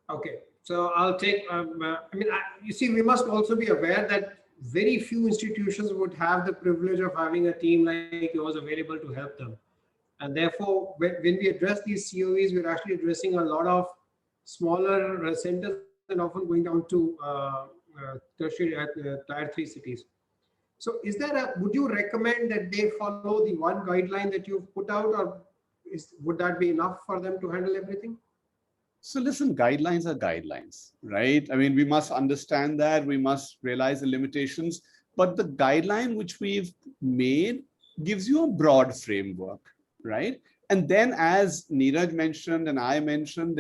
Okay, so I'll take, you see, we must also be aware that very few institutions would have the privilege of having a team like yours available to help them. And therefore, when we address these COEs, we're actually addressing a lot of smaller centers and often going down to tertiary tier 3 cities. So would you recommend that they follow the one guideline that you've put out, or would that be enough for them to handle everything? So listen, guidelines are guidelines, right? I mean, we must understand that, we must realize the limitations, but the guideline which we've made gives you a broad framework, right? And then, as Neeraj mentioned and I mentioned,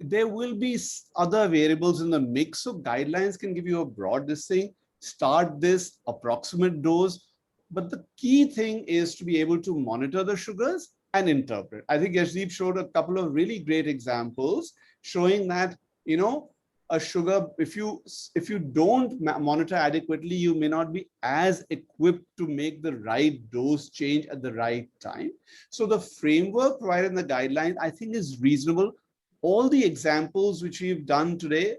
there will be other variables in the mix. So guidelines can give you a broad thing, start this approximate dose. But the key thing is to be able to monitor the sugars and interpret. I think Yashdeep showed a couple of really great examples showing that, a sugar, if you don't monitor adequately, you may not be as equipped to make the right dose change at the right time. So the framework provided in the guidelines, I think, is reasonable. All the examples which we've done today,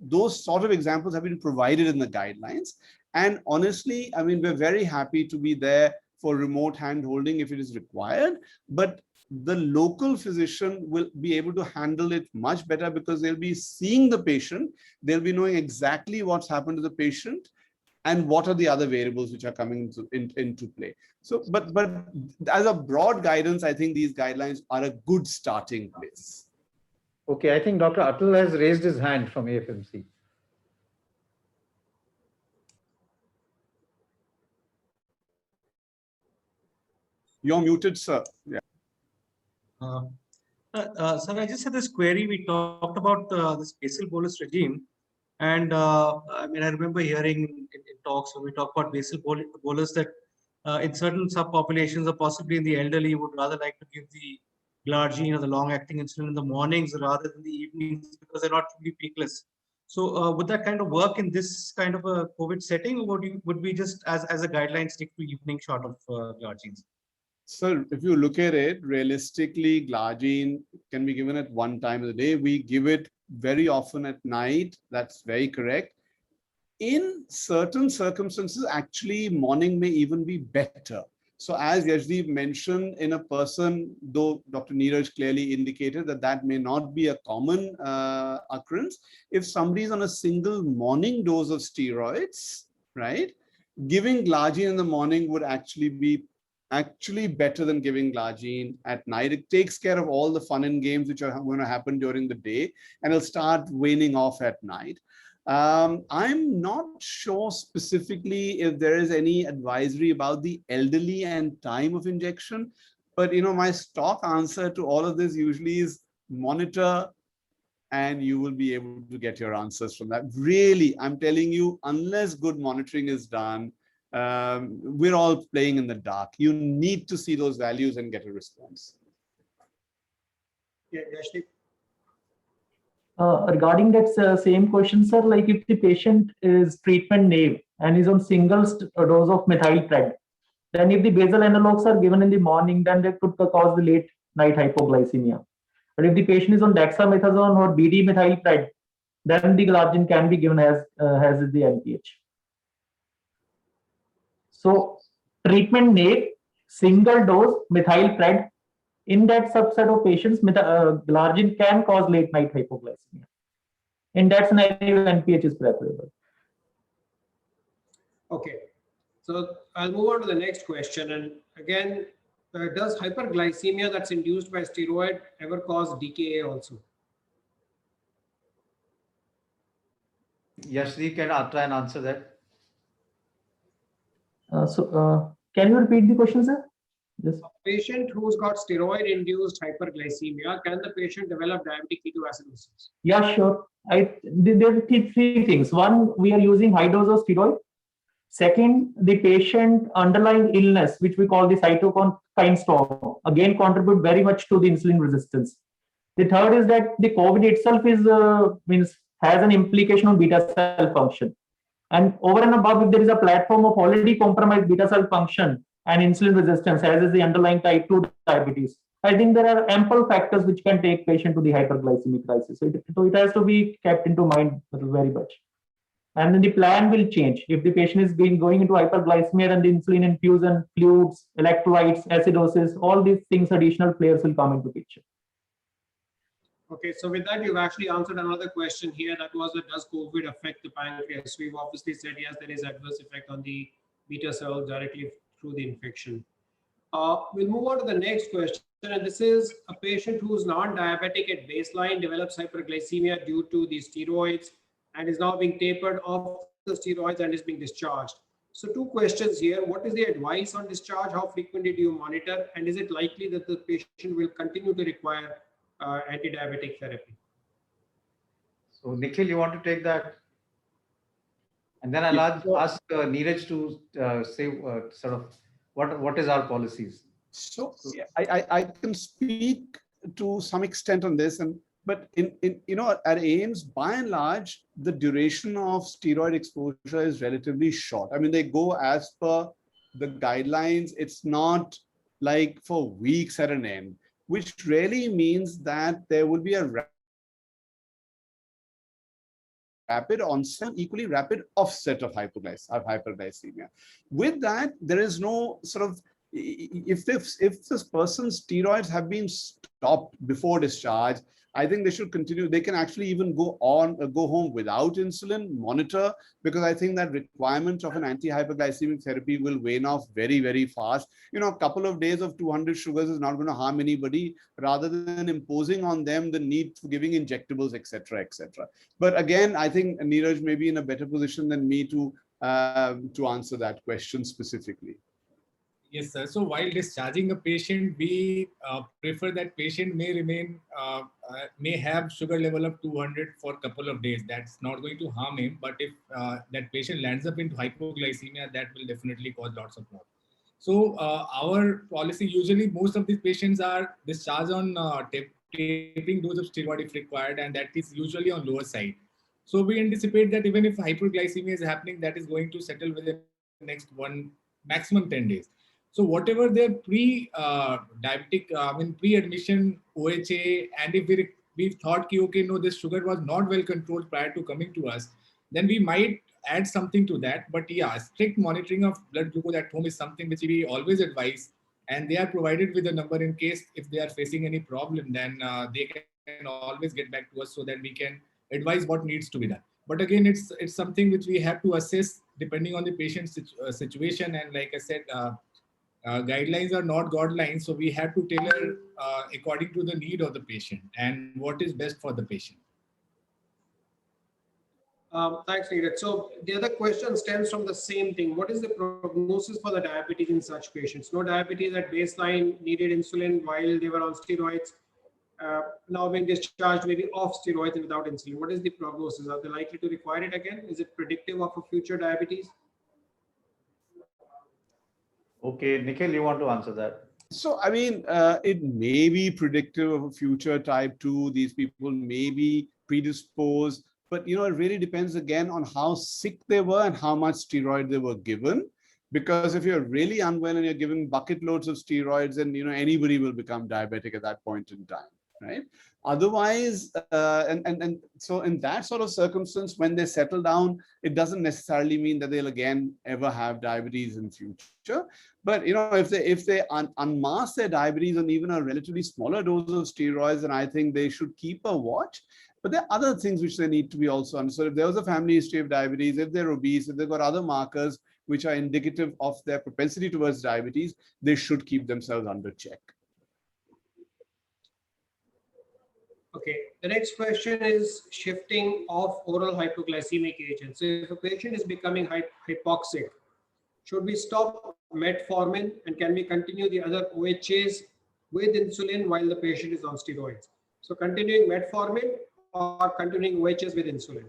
those sort of examples have been provided in the guidelines. And honestly, I mean, we're very happy to be there for remote hand holding if it is required, but the local physician will be able to handle it much better because they'll be seeing the patient, they'll be knowing exactly what's happened to the patient and what are the other variables which are coming into play. So, but as a broad guidance, I think these guidelines are a good starting place. Okay, I think Dr. Atul has raised his hand from AFMC. You're muted, sir. Yeah. Sir, I just had this query. We talked about this basal bolus regime. And I remember hearing in talks when we talk about basal bolus that in certain subpopulations or possibly in the elderly, you would rather like to give the glargine or the long-acting insulin in the mornings rather than the evenings because they're not really peakless. So would that kind of work in this kind of a COVID setting, or would we just, as a guideline, stick to evening shot of glargines? So if you look at it, realistically, glargine can be given at one time of the day. We give it very often at night. That's very correct. In certain circumstances, actually, morning may even be better. So as Yashdeep mentioned, in a person, though Dr. Neeraj clearly indicated that may not be a common occurrence, if somebody is on a single morning dose of steroids, right, giving glargine in the morning would actually be actually better than giving glargine at night. It takes care of all the fun and games which are going to happen during the day, and it'll start waning off at night. I'm not sure specifically if there is any advisory about the elderly and time of injection, but my stock answer to all of this usually is monitor, and you will be able to get your answers from that. Really, I'm telling you, unless good monitoring is done, we're all playing in the dark. You need to see those values and get a response. Yeah, Yashdeep. Regarding that same question, sir, like if the patient is treatment naive and is on single dose of methylpred, then if the basal analogs are given in the morning, then that could cause the late night hypoglycemia. But if the patient is on dexamethasone or BD methylpred, then the glargine can be given as the NPH. So treatment naive, single dose methylpred, in that subset of patients, glargine can cause late night hypoglycemia. In that scenario, NPH is preferable. Okay, so I'll move on to the next question. And again, does hyperglycemia that's induced by steroid ever cause DKA also? Yashdeep, can try and answer that? Can you repeat the question, sir? Yes. A patient who's got steroid-induced hyperglycemia, can the patient develop diabetic ketoacidosis? Yeah, sure. There are three things. One, we are using high dose of steroid. Second, the patient underlying illness, which we call the cytokine storm, again contribute very much to the insulin resistance. The third is that the COVID itself has an implication on beta cell function. And over and above, if there is a platform of already compromised beta cell function and insulin resistance, as is the underlying type 2 diabetes, I think there are ample factors which can take patient to the hyperglycemic crisis. So it has to be kept into mind very much. And then the plan will change. If the patient is going into hyperglycemia, then the insulin infusion, fluids, electrolytes, acidosis, all these things, additional players will come into picture. Okay, so with that, you've actually answered another question here. That was, does COVID affect the pancreas? We've obviously said, yes, there is adverse effect on the beta cells directly through the infection. We'll move on to the next question. And this is a patient who's non-diabetic at baseline, develops hyperglycemia due to the steroids and is now being tapered off the steroids and is being discharged. So two questions here. What is the advice on discharge? How frequently do you monitor? And is it likely that the patient will continue to require anti-diabetic therapy? So Nikhil, you want to take that? And then I'll ask Neeraj to say sort of what is our policies. So I can speak to some extent on this, but at AIIMS, by and large, the duration of steroid exposure is relatively short. I mean, they go as per the guidelines. It's not like for weeks at an end, which really means that there will be a rapid onset, equally rapid offset of hyperglycemia. With that, there is no sort of, if this person's steroids have been stopped before discharge, I think they should continue. They can actually even go home without insulin, monitor, because I think that requirement of an anti-hyperglycemic therapy will wane off very, very fast. A couple of days of 200 sugars is not going to harm anybody, rather than imposing on them the need for giving injectables, etc., etc. But again, I think Neeraj may be in a better position than me to answer that question specifically. Yes, sir. So while discharging a patient, we prefer that patient may have sugar level of 200 for a couple of days. That's not going to harm him. But if that patient lands up into hypoglycemia, that will definitely cause lots of problems. So our policy, usually most of these patients are discharged on tapering dose of steroid if required, and that is usually on lower side. So we anticipate that even if hyperglycemia is happening, that is going to settle within the next maximum 10 days. So whatever their pre-admission OHA, and if we thought, okay, no, this sugar was not well controlled prior to coming to us, then we might add something to that. But yeah, strict monitoring of blood glucose at home is something which we always advise, and they are provided with a number in case if they are facing any problem, then they can always get back to us so that we can advise what needs to be done. But again, it's something which we have to assess depending on the patient's situation, and like I said, guidelines are not guidelines, so we have to tailor according to the need of the patient and what is best for the patient. Thanks, Neeraj. So the other question stems from the same thing. What is the prognosis for the diabetes in such patients? No diabetes at baseline, needed insulin while they were on steroids, now being discharged maybe off steroids and without insulin. What is the prognosis? Are they likely to require it again? Is it predictive of a future diabetes? Okay, Nikhil, you want to answer that? So, I mean, it may be predictive of a future type 2. These people may be predisposed, but it really depends again on how sick they were and how much steroid they were given. Because if you're really unwell and you're given bucket loads of steroids, then anybody will become diabetic at that point in time, right? Otherwise, so in that sort of circumstance, when they settle down, it doesn't necessarily mean that they'll again ever have diabetes in future. But if they unmask their diabetes on even a relatively smaller dose of steroids, then I think they should keep a watch. But there are other things which they need to be also understood. If there was a family history of diabetes, if they're obese, if they've got other markers which are indicative of their propensity towards diabetes, they should keep themselves under check. Okay, the next question is shifting off oral hypoglycemic agents. So if a patient is becoming hypoxic, should we stop metformin and can we continue the other OHAs with insulin while the patient is on steroids? So continuing metformin or continuing OHAs with insulin?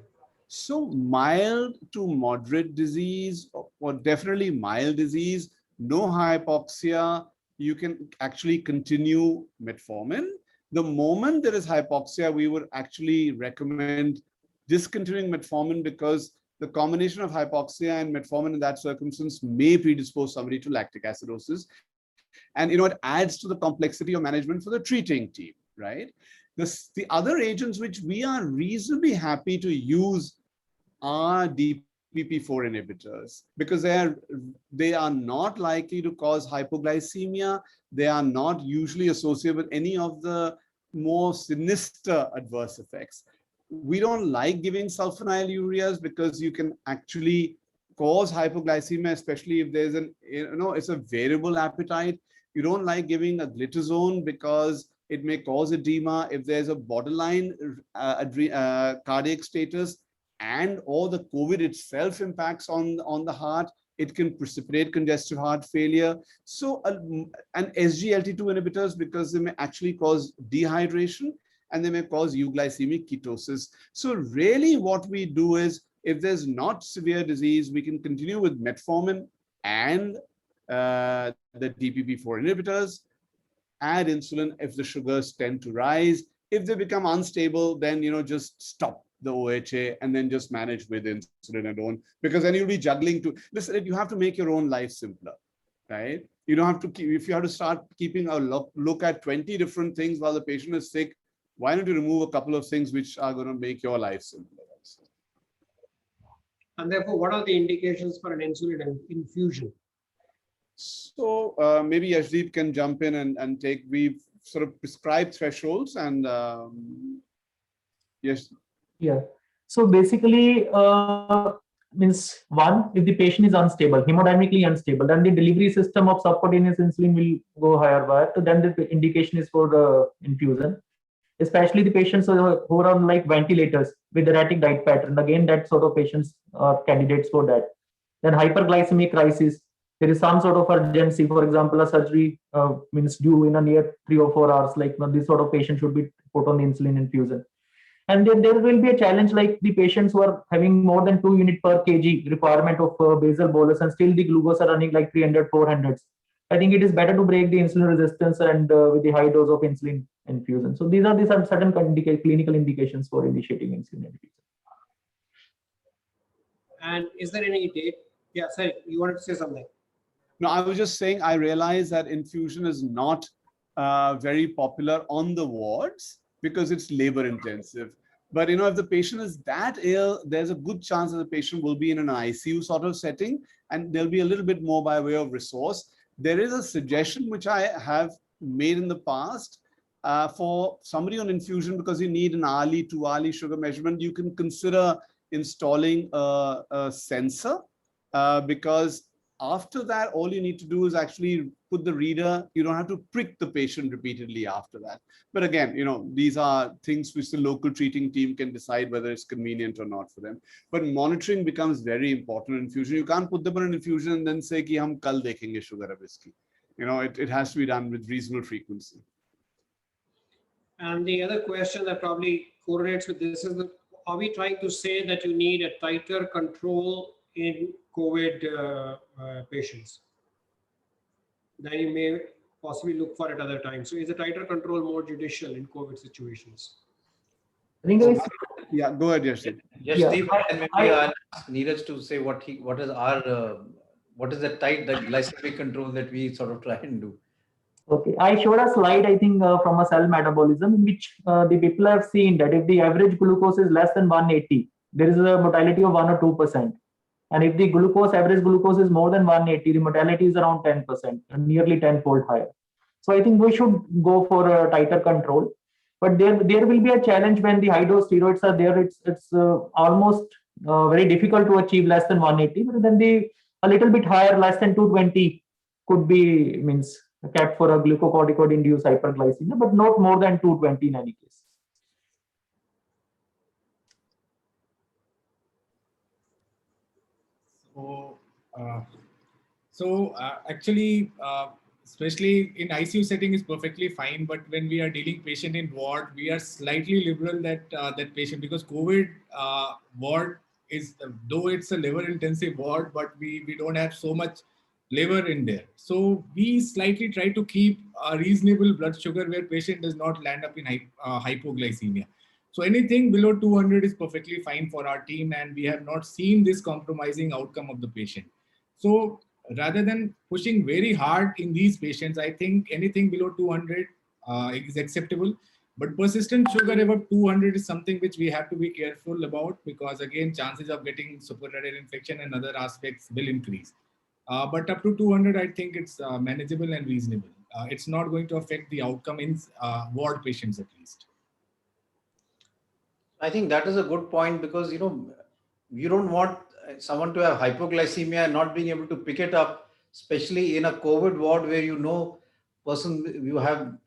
So mild to moderate disease, or definitely mild disease, no hypoxia, you can actually continue metformin. The moment there is hypoxia, we would actually recommend discontinuing metformin because the combination of hypoxia and metformin in that circumstance may predispose somebody to lactic acidosis. And it adds to the complexity of management for the treating team, right? The other agents which we are reasonably happy to use are DPP-4 inhibitors because they are not likely to cause hypoglycemia. They are not usually associated with any of the more sinister adverse effects. We don't like giving sulfonylureas because you can actually cause hypoglycemia, especially if there's it's a variable appetite. You don't like giving a glitazone because it may cause edema if there's a borderline cardiac status and or the COVID itself impacts on the heart. It can precipitate congestive heart failure. So, and SGLT2 inhibitors, because they may actually cause dehydration and they may cause euglycemic ketosis. So really what we do is, if there's not severe disease, we can continue with metformin and the DPP-4 inhibitors, add insulin if the sugars tend to rise. If they become unstable, then, just stop the OHA and then just manage with insulin alone, because then you'll be juggling to, listen, you have to make your own life simpler, right? You don't have to keep, if you have to start keeping a look at 20 different things while the patient is sick, why don't you remove a couple of things which are going to make your life simpler? And therefore, what are the indications for an insulin infusion? So maybe Yashdeep can jump in and take, we've sort of prescribed thresholds and yes. Yeah. So basically, means one, if the patient is unstable, hemodynamically unstable, then the delivery system of subcutaneous insulin will go higher wire. So then the indication is for the infusion, especially the patients who are on like ventilators with erratic diet pattern. Again, that sort of patients are candidates for that. Then hyperglycemic crisis. There is some sort of urgency. For example, a surgery means due in a near 3 or 4 hours. Like this sort of patient should be put on the insulin infusion. And then there will be a challenge like the patients who are having more than 2 units per kg requirement of basal bolus and still the glucose are running like 300, 400s. I think it is better to break the insulin resistance and with the high dose of insulin infusion. So these are the certain clinical indications for initiating insulin infusion. And is there any date? Yeah, sorry, you wanted to say something? No, I was just saying, I realize that infusion is not very popular on the wards because it's labor intensive. But if the patient is that ill, there's a good chance that the patient will be in an ICU sort of setting, and there'll be a little bit more by way of resource. There is a suggestion which I have made in the past for somebody on infusion, because you need an hourly, 2-hourly sugar measurement. You can consider installing a sensor because After that, all you need to do is actually put the reader. You don't have to prick the patient repeatedly after that. But again, these are things which the local treating team can decide whether it's convenient or not for them. But monitoring becomes very important in infusion. You can't put them on an infusion and then say, ki hum kal dekhenge sugar ab iski. It has to be done with reasonable frequency. And the other question that probably correlates with this is, are we trying to say that you need a tighter control in COVID patients than you may possibly look for at other times? So is a tighter control more judicial in COVID situations? I think it's, Yeah, go ahead, Yashdeep. Yes, Yeah, Steve, and maybe I'll ask Neeraj to say what is the glycemic control that we sort of try and do. okay, I showed a slide, I think, from a cell metabolism, in which the people have seen that if the average glucose is less than 180, there is a mortality of 1 or 2%. And if the average glucose is more than 180, the mortality is around 10%, nearly 10-fold higher. So I think we should go for a tighter control. But there will be a challenge when the high dose steroids are there. It's almost very difficult to achieve less than 180, but then a little bit higher, less than 220, could be kept for a glucocorticoid induced hyperglycemia, but not more than 220 in any case. Actually, especially in ICU setting is perfectly fine, but when we are dealing patient in ward, we are slightly liberal that patient, because COVID ward is, though it's a liver intensive ward, but we don't have so much liver in there. So we slightly try to keep a reasonable blood sugar where patient does not land up in hypoglycemia. So anything below 200 is perfectly fine for our team, and we have not seen this compromising outcome of the patient. So rather than pushing very hard in these patients, I think anything below 200 is acceptable. But persistent sugar above 200 is something which we have to be careful about, because again, chances of getting suprarrenal infection and other aspects will increase. But up to 200, I think it's manageable and reasonable. It's not going to affect the outcome in ward patients at least. I think that is a good point, because you don't want someone to have hypoglycemia and not being able to pick it up, especially in a COVID ward where you have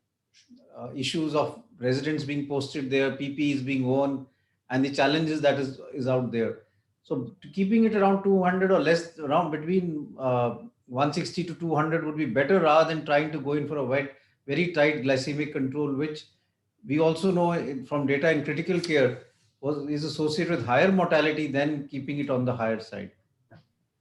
issues of residents being posted there, PPEs being worn, and the challenges that is out there. So keeping it around 200 or less, around between 160 to 200 would be better, rather than trying to go in for a very tight glycemic control, which we also know from data in critical care is associated with higher mortality than keeping it on the higher side.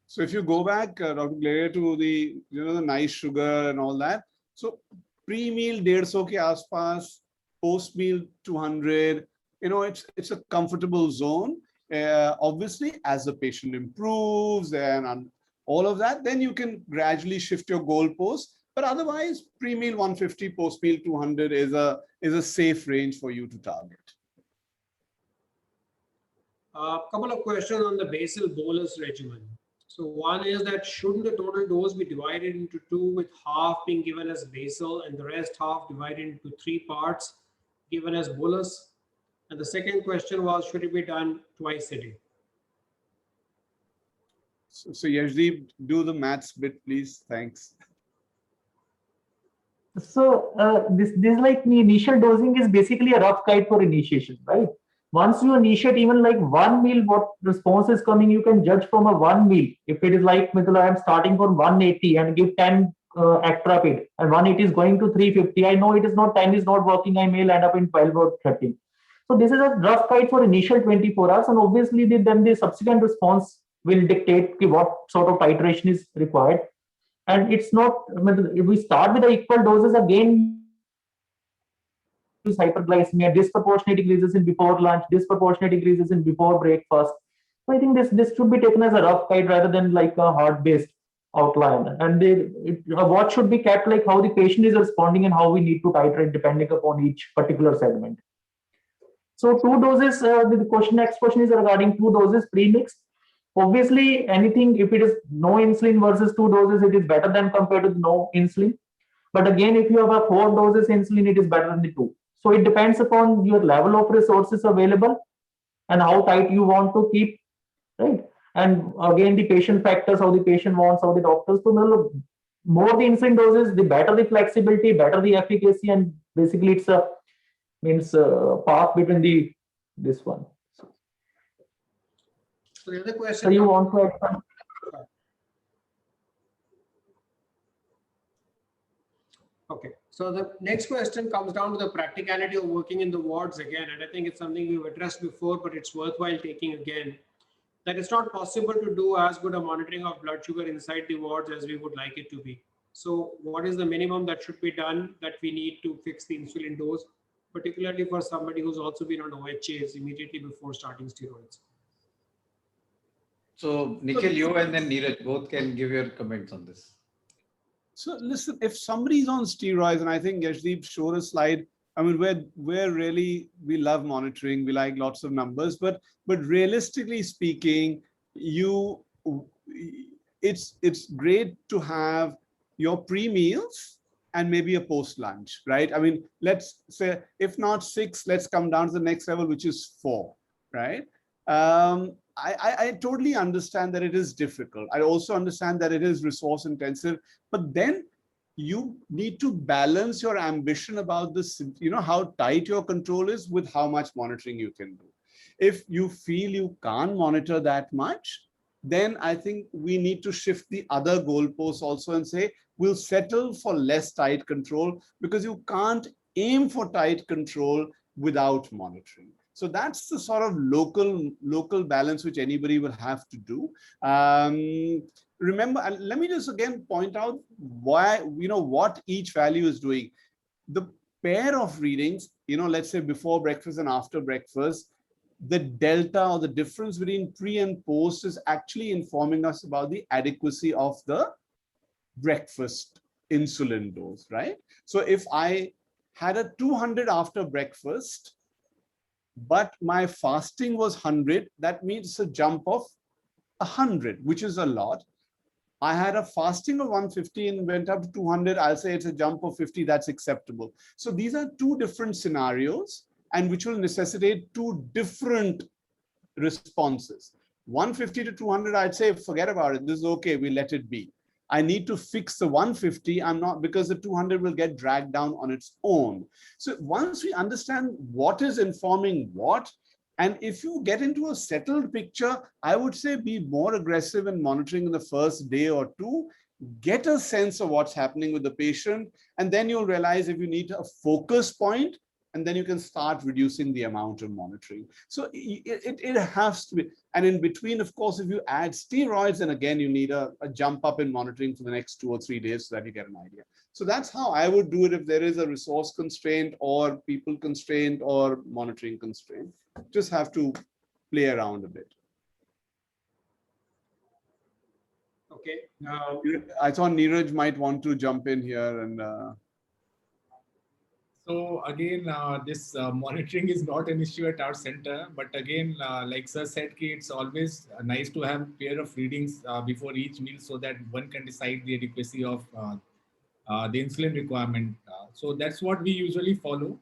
So if you go back, Dr. Glare, to the the nice sugar and all that. So pre-meal 150 ke aaspaas, post-meal 200. It's a comfortable zone. Obviously, as the patient improves and all of that, then you can gradually shift your goalposts. But otherwise, pre-meal 150, post-meal 200 is a safe range for you to target. A couple of questions on the basal bolus regimen. So one is that shouldn't the total dose be divided into two, with half being given as basal and the rest half divided into 3 parts given as bolus? And the second question was, should it be done twice a day? So Yashdeep, do the maths bit, please. Thanks. So this like the initial dosing is basically a rough guide for initiation, right? Once you initiate even like 1 meal, what response is coming, you can judge from a 1 meal. If it is like, I am starting from 180 and give 10 Actrapid, and 180 is going to 350. I know 10 is not working. I may land up in 12 or 13. So this is a rough guide for initial 24 hours, and obviously then the subsequent response will dictate what sort of titration is required. And it's not, if we start with the equal doses again, hyperglycemia, disproportionate increases in before lunch, disproportionate increases in before breakfast. So I think this should be taken as a rough guide rather than like a hard-based outline. And what should be kept like how the patient is responding and how we need to titrate depending upon each particular segment. So 2 doses, next question is regarding 2 doses pre-mixed. Obviously, anything, if it is no insulin versus 2 doses, it is better than compared to no insulin. But again, if you have a 4 doses insulin, it is better than the 2. So it depends upon your level of resources available and how tight you want to keep, right? And again, the patient factors, how the patient wants, how the doctors. So now, more the insulin doses, the better the flexibility, better the efficacy, and basically it's a path between the this one. So the other question. So you want to add some? Okay, so the next question comes down to the practicality of working in the wards again, and I think it's something we've addressed before, but it's worthwhile taking again. That it's not possible to do as good a monitoring of blood sugar inside the wards as we would like it to be. So what is the minimum that should be done that we need to fix the insulin dose, particularly for somebody who's also been on OHAs immediately before starting steroids? So Nikhil, you and then Neeraj both can give your comments on this. So listen, if somebody's on steroids, and I think Yashdeep showed a slide, I mean, we're really, we love monitoring, we like lots of numbers, but realistically speaking, it's great to have your pre-meals and maybe a post-lunch, right? I mean, let's say, if not 6, let's come down to the next level, which is 4, right? I totally understand that it is difficult. I also understand that it is resource intensive, but then you need to balance your ambition about this, how tight your control is with how much monitoring you can do. If you feel you can't monitor that much, then I think we need to shift the other goalposts also and say, we'll settle for less tight control, because you can't aim for tight control without monitoring. So that's the sort of local balance which anybody will have to do. Remember, and let me just again point out why, what each value is doing. The pair of readings, let's say before breakfast and after breakfast, the delta or the difference between pre and post is actually informing us about the adequacy of the breakfast insulin dose, right? So if I had a 200 after breakfast, but my fasting was 100, that means a jump of 100, which is a lot. I had a fasting of 150 and went up to 200. I'll say it's a jump of 50. That's acceptable. So these are two different scenarios, and which will necessitate two different responses. 150 to 200, I'd say, forget about it. This is okay. We let it be. I need to fix the 150. I'm not, because the 200 will get dragged down on its own. So once we understand what is informing what, and if you get into a settled picture, I would say be more aggressive in monitoring in the first day or two, get a sense of what's happening with the patient, and then you'll realize if you need a focus point, and then you can start reducing the amount of monitoring. So it has to be, and in between, of course, if you add steroids, then again, you need a jump up in monitoring for the next 2 or 3 days so that you get an idea. So that's how I would do it if there is a resource constraint or people constraint or monitoring constraint. Just have to play around a bit. Okay. I thought Neeraj might want to jump in here and. So again, this monitoring is not an issue at our center, but again, like Sir said, it's always nice to have a pair of readings before each meal so that one can decide the adequacy of the insulin requirement. So that's what we usually follow,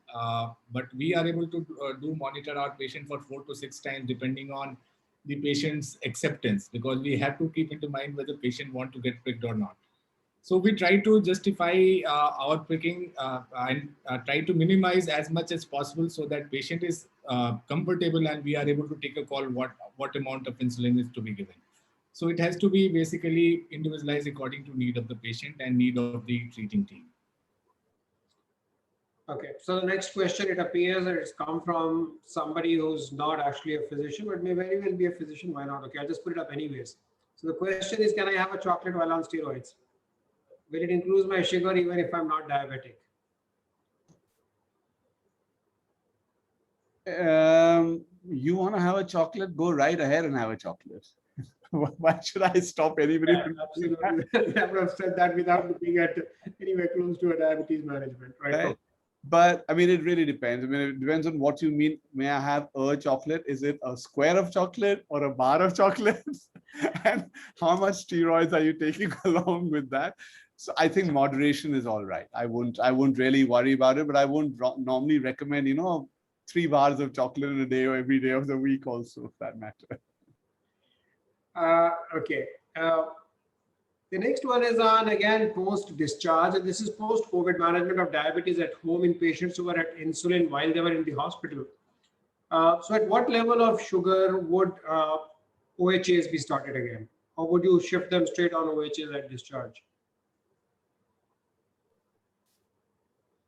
but we are able to monitor our patient for 4 to 6 times depending on the patient's acceptance, because we have to keep into mind whether the patient want to get pricked or not. So we try to justify our pricking and try to minimize as much as possible so that patient is comfortable and we are able to take a call what amount of insulin is to be given. So it has to be basically individualized according to need of the patient and need of the treating team. Okay, so the next question, it appears that it's come from somebody who's not actually a physician, but may very well be a physician. Why not? Okay, I'll just put it up anyways. So the question is, can I have a chocolate while on steroids? Will it increase my sugar even if I'm not diabetic? You want to have a chocolate? Go right ahead and have a chocolate. Why should I stop anybody? Yeah, absolutely. I would have said that without looking at anywhere close to a diabetes management, right? But I mean, it really depends. I mean, it depends on what you mean. May I have a chocolate? Is it a square of chocolate or a bar of chocolates? And how much steroids are you taking along with that? So I think moderation is all right. I won't really worry about it, but I won't normally recommend, 3 bars of chocolate in a day or every day of the week also, for that matter. Okay. The next one is on again post-discharge, and this is post-COVID management of diabetes at home in patients who were at insulin while they were in the hospital. So at what level of sugar would OHAs be started again? Or would you shift them straight on OHAs at discharge?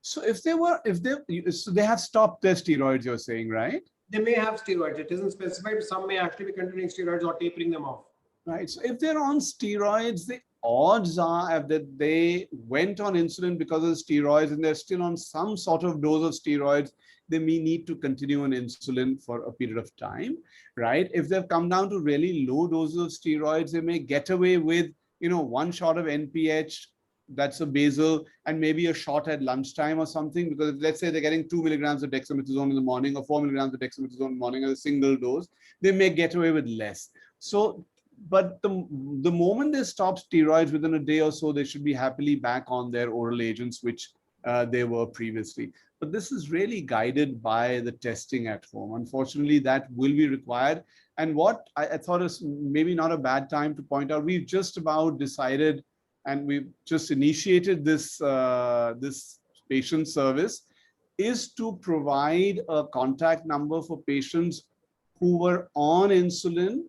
So so they have stopped their steroids, you're saying, right? They may have steroids. It isn't specified. Some may actually be continuing steroids or tapering them off. Right. So if they're on steroids, the odds are that they went on insulin because of steroids and they're still on some sort of dose of steroids, they may need to continue on insulin for a period of time, right? If they've come down to really low doses of steroids, they may get away with, one shot of NPH, that's a basal, and maybe a shot at lunchtime or something, because let's say they're getting 2 milligrams of dexamethasone in the morning or 4 milligrams of dexamethasone in the morning as a single dose, they may get away with less. So, but the moment they stop steroids within a day or so, they should be happily back on their oral agents, which they were previously. But this is really guided by the testing at home. Unfortunately, that will be required. And what I thought is maybe not a bad time to point out, we've just about decided and we've just initiated this, this patient service, is to provide a contact number for patients who were on insulin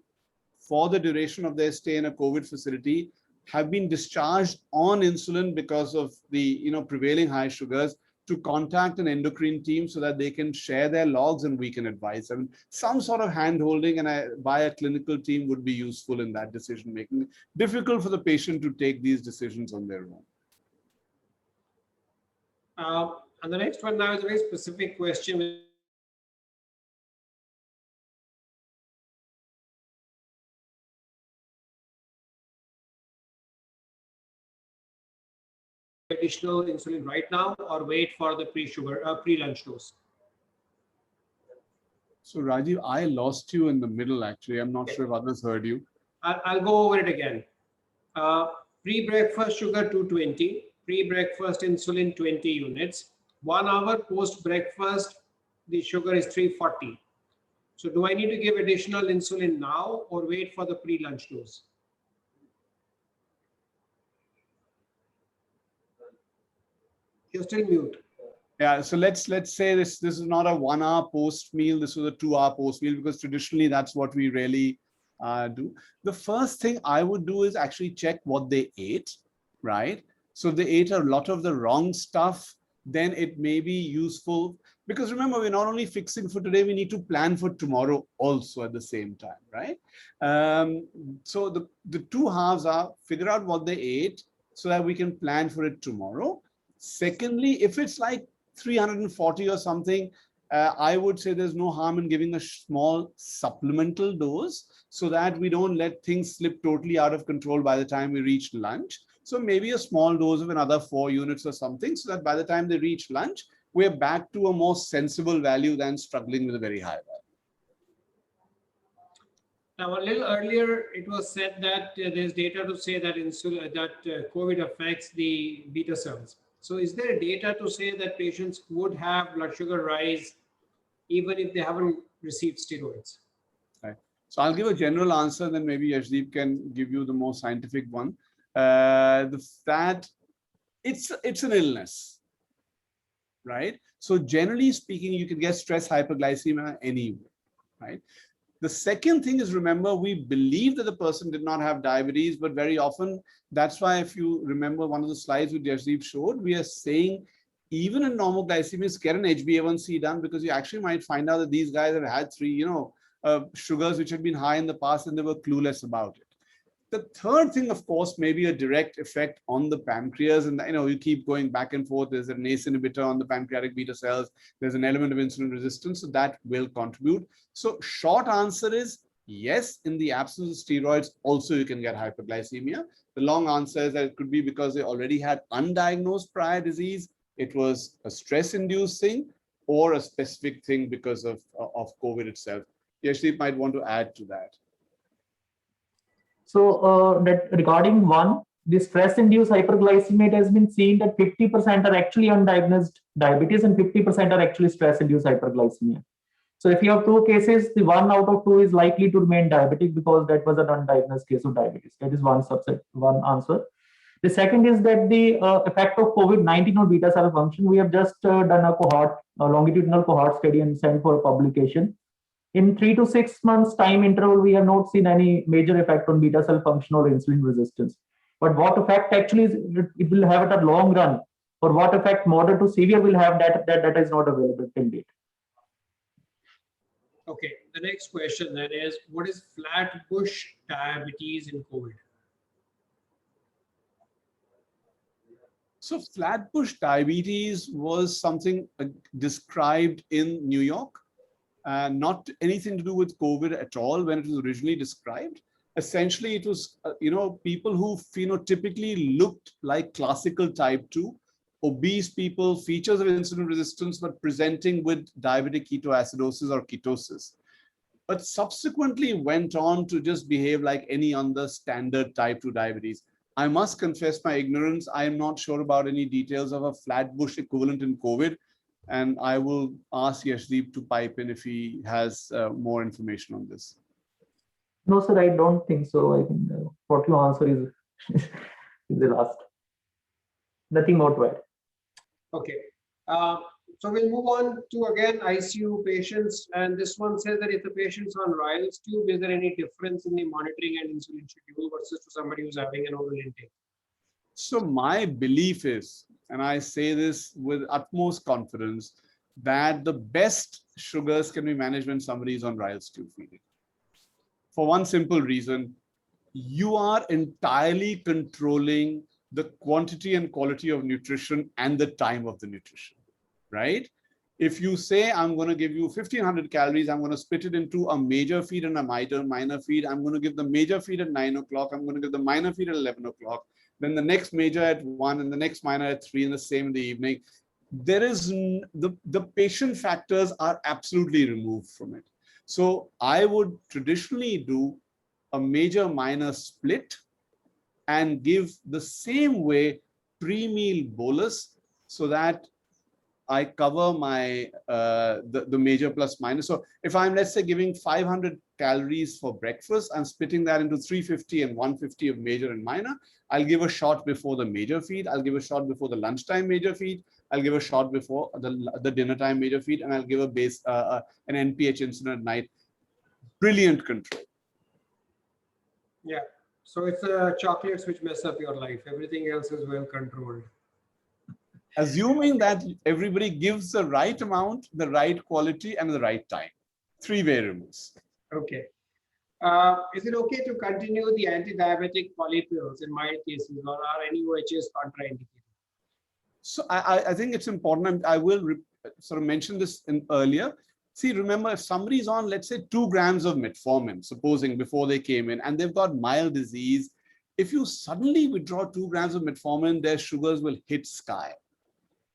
for the duration of their stay in a COVID facility, have been discharged on insulin because of the prevailing high sugars, to contact an endocrine team so that they can share their logs and we can advise them. Some sort of hand-holding by a clinical team would be useful in that decision making. Difficult for the patient to take these decisions on their own. And the next one now is a very specific question. Additional insulin right now or wait for the pre-lunch dose? So Rajiv, I lost you in the middle actually. I'm not sure if others heard you. I'll go over it again. Pre-breakfast sugar 220, pre-breakfast insulin 20 units. 1 hour post-breakfast, the sugar is 340. So do I need to give additional insulin now or wait for the pre-lunch dose? You're still mute. Yeah, so let's say this is not a 1 hour post meal, this was a 2 hour post meal, because traditionally that's what we really do. The first thing I would do is actually check what they ate, right? So if they ate a lot of the wrong stuff, then it may be useful, because remember, we're not only fixing for today, we need to plan for tomorrow also at the same time, right? So the two halves are figure out what they ate so that we can plan for it tomorrow. Secondly, if it's like 340 or something, I would say there's no harm in giving a small supplemental dose so that we don't let things slip totally out of control by the time we reach lunch. So maybe a small dose of another 4 units or something, so that by the time they reach lunch, we're back to a more sensible value than struggling with a very high value. Now, a little earlier, it was said that there's data to say that COVID affects the beta cells. So is there data to say that patients would have blood sugar rise even if they haven't received steroids? Right. So I'll give a general answer, then maybe Yashdeep can give you the more scientific one. That it's an illness, right? So generally speaking, you can get stress hyperglycemia anyway, right? The second thing is, remember, we believe that the person did not have diabetes, but very often, that's why if you remember one of the slides which Yashdeep showed, we are saying even in normal glycemics, get an HbA1c done, because you actually might find out that these guys have had 3, sugars which had been high in the past and they were clueless about it. The third thing, of course, may be a direct effect on the pancreas. And, you keep going back and forth. There's an ACE inhibitor on the pancreatic beta cells. There's an element of insulin resistance. So that will contribute. So short answer is yes, in the absence of steroids, also you can get hyperglycemia. The long answer is that it could be because they already had undiagnosed prior disease. It was a stress-induced thing or a specific thing because of COVID itself. Yashdeep might want to add to that. So that regarding one, the stress-induced hyperglycemia, it has been seen that 50% are actually undiagnosed diabetes and 50% are actually stress-induced hyperglycemia. So if you have two cases, the 1 out of 2 is likely to remain diabetic because that was an undiagnosed case of diabetes. That is one subset, one answer. The second is that the effect of COVID-19 on beta cell function. We have just done a longitudinal cohort study and sent for publication. In 3 to 6 months time interval, we have not seen any major effect on beta cell function or insulin resistance. But what effect actually it will have at a long run, or what effect moderate to severe will have, that is not available till date. Okay, the next question then is, what is Flatbush diabetes in COVID? So Flatbush diabetes was something described in New York, not anything to do with COVID at all when it was originally described. Essentially, it was, people who phenotypically looked like classical type 2, obese people, features of insulin resistance, but presenting with diabetic ketoacidosis or ketosis. But subsequently went on to just behave like any other standard type 2 diabetes. I must confess my ignorance. I am not sure about any details of a Flatbush equivalent in COVID. And I will ask Yashdeep to pipe in if he has more information on this. No, sir, I don't think so. I think what you answer is, is the last. Nothing more to add. Okay, so we'll move on to again ICU patients, and this one says that if the patient's on Ryle's tube, is there any difference in the monitoring and insulin schedule versus to somebody who's having an oral intake? So my belief is, and I say this with utmost confidence, that the best sugars can be managed when somebody is on Ryle's tube feeding. For one simple reason, you are entirely controlling the quantity and quality of nutrition and the time of the nutrition, right? If you say, I'm going to give you 1500 calories, I'm going to split it into a major feed and a minor feed. I'm going to give the major feed at 9 o'clock. I'm going to give the minor feed at 11 o'clock. Then the next major at 1 and the next minor at 3 and the same in the evening. There is the patient factors are absolutely removed from it. So I would traditionally do a major minor split and give the same way pre-meal bolus so that I cover my the major plus minus. So if I'm, let's say, giving 500 calories for breakfast, I'm splitting that into 350 and 150 of major and minor. I'll give a shot before the major feed. I'll give a shot before the lunchtime major feed. I'll give a shot before the dinner time major feed, and I'll give a base an NPH insulin at night. Brilliant control. Yeah, so it's chocolates which mess up your life. Everything else is well controlled. Assuming that everybody gives the right amount, the right quality, and the right time. 3 variables. Okay. Is it okay to continue the anti-diabetic polypills in mild cases, or are any OHAs contraindicated? So I think it's important. I will sort of mention this earlier. See, remember, if somebody's on, let's say, 2 grams of metformin, supposing before they came in, and they've got mild disease, if you suddenly withdraw 2 grams of metformin, their sugars will hit sky,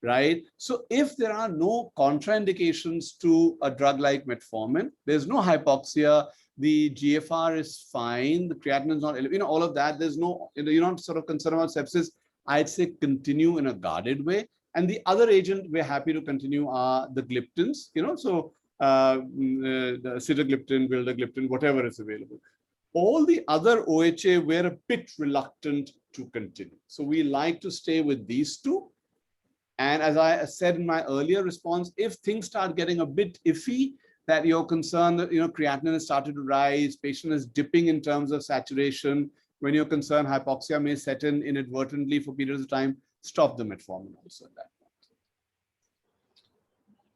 right? So if there are no contraindications to a drug like metformin, there's no hypoxia, the GFR is fine, the creatinine is not, all of that, there's no, you're not sort of concerned about sepsis, I'd say continue in a guarded way. And the other agent we're happy to continue are the gliptins, so the sitagliptin, vildagliptin, whatever is available. All the other OHA, we're a bit reluctant to continue. So we like to stay with these 2. And as I said in my earlier response, if things start getting a bit iffy, that you're concerned that, creatinine has started to rise, patient is dipping in terms of saturation, when you're concerned hypoxia may set in inadvertently for periods of time, stop the metformin also at that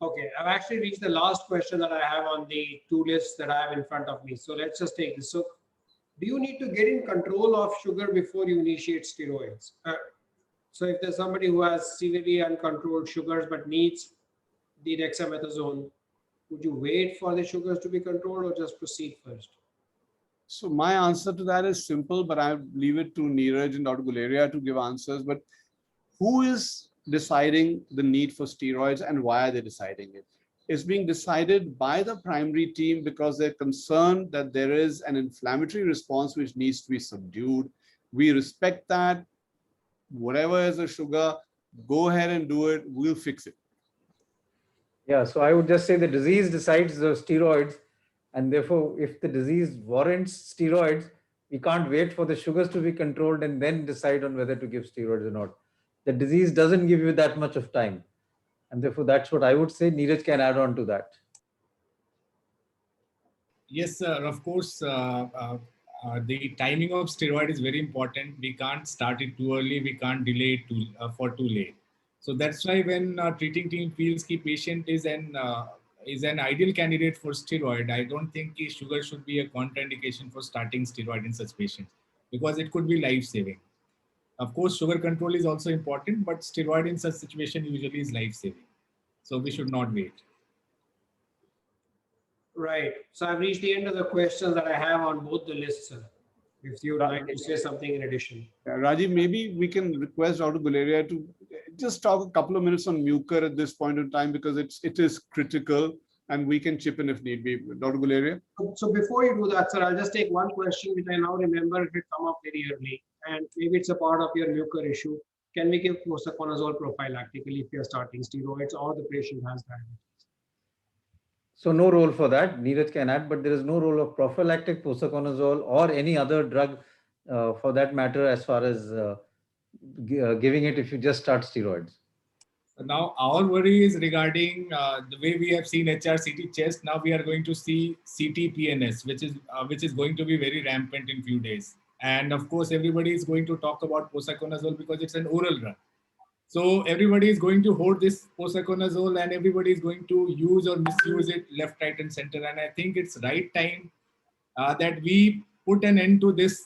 point. Okay, I've actually reached the last question that I have on the 2 lists that I have in front of me. So let's just take this. So do you need to get in control of sugar before you initiate steroids? So if there's somebody who has severely uncontrolled sugars but needs the dexamethasone, would you wait for the sugars to be controlled or just proceed first? So my answer to that is simple, but I leave it to Neeraj and Dr. Guleria to give answers. But who is deciding the need for steroids and why are they deciding it? It's being decided by the primary team because they're concerned that there is an inflammatory response which needs to be subdued. We respect that. Whatever is the sugar, go ahead and do it. We'll fix it. Yeah, so I would just say the disease decides the steroids, and therefore, if the disease warrants steroids, we can't wait for the sugars to be controlled and then decide on whether to give steroids or not. The disease doesn't give you that much of time, and therefore, that's what I would say. Neeraj can add on to that. Yes, sir. Of course, the timing of steroid is very important. We can't start it too early. We can't delay it for too late. So that's why when treating team feels the patient is an ideal candidate for steroid, I don't think sugar should be a contraindication for starting steroid in such patients because it could be life saving. Of course, sugar control is also important, but steroid in such situation usually is life saving. So we should not wait. Right. So I've reached the end of the questions that I have on both the lists, sir. If you would like to say something in addition. Rajiv, maybe we can request Dr. Guleria to just talk a couple of minutes on mucor at this point in time because it is critical and we can chip in if need be. Dr. Guleria? So before you do that, sir, I'll just take one question which I now remember it had come up very early, and maybe it's a part of your mucor issue. Can we give posaconazole prophylactically if you're starting steroids or the patient has diabetes? So no role for that. Neeraj can add, but there is no role of prophylactic posaconazole or any other drug for that matter as far as giving it if you just start steroids. So now our worry is regarding the way we have seen HRCT chest. Now we are going to see CTPNS, which is going to be very rampant in few days. And of course, everybody is going to talk about posaconazole because it's an oral drug. So everybody is going to hoard this posaconazole and everybody is going to use or misuse it left, right, and center. And I think it's right time that we put an end to this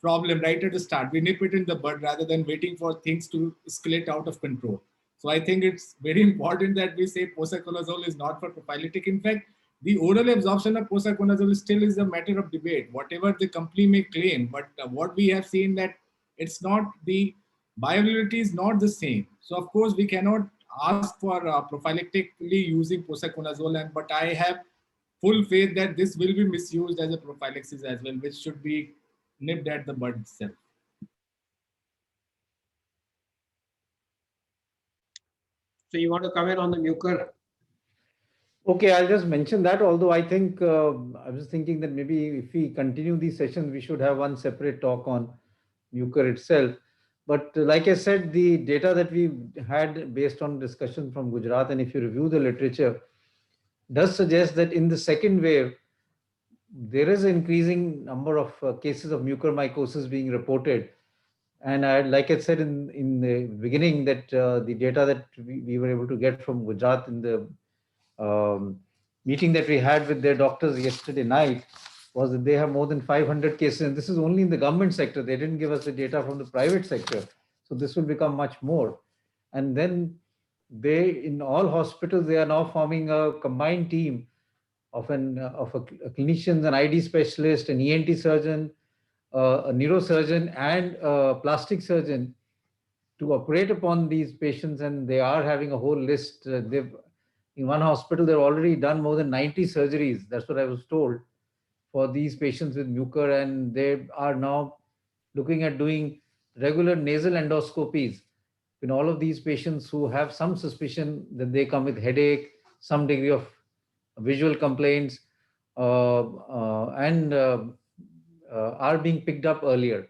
problem right at the start. We nip it in the bud rather than waiting for things to escalate out of control. So I think it's very important that we say posaconazole is not for prophylactic. In fact, the oral absorption of posaconazole still is a matter of debate, whatever the company may claim. But what we have seen that it's not the bioavailability is not the same. So of course we cannot ask for prophylactically using posaconazole, but I have full faith that this will be misused as a prophylaxis as well, which should be nipped at the bud itself. So you want to comment on the mucor? Okay, I'll just mention that, although I think I was thinking that maybe if we continue these sessions, we should have one separate talk on mucor itself. But like I said, the data that we had based on discussion from Gujarat, and if you review the literature, does suggest that in the second wave, there is an increasing number of cases of mucormycosis being reported. And like I said in the beginning, that the data that we were able to get from Gujarat in the meeting that we had with their doctors yesterday night was that they have more than 500 cases. And this is only in the government sector. They didn't give us the data from the private sector. So this will become much more. And then in all hospitals, they are now forming a combined team of a clinicians, an ID specialist, an ENT surgeon, a neurosurgeon, and a plastic surgeon to operate upon these patients. And they are having a whole list. In one hospital, they've already done more than 90 surgeries. That's what I was told for these patients with mucor. And they are now looking at doing regular nasal endoscopies in all of these patients who have some suspicion that they come with headache, some degree of visual complaints, and are being picked up earlier.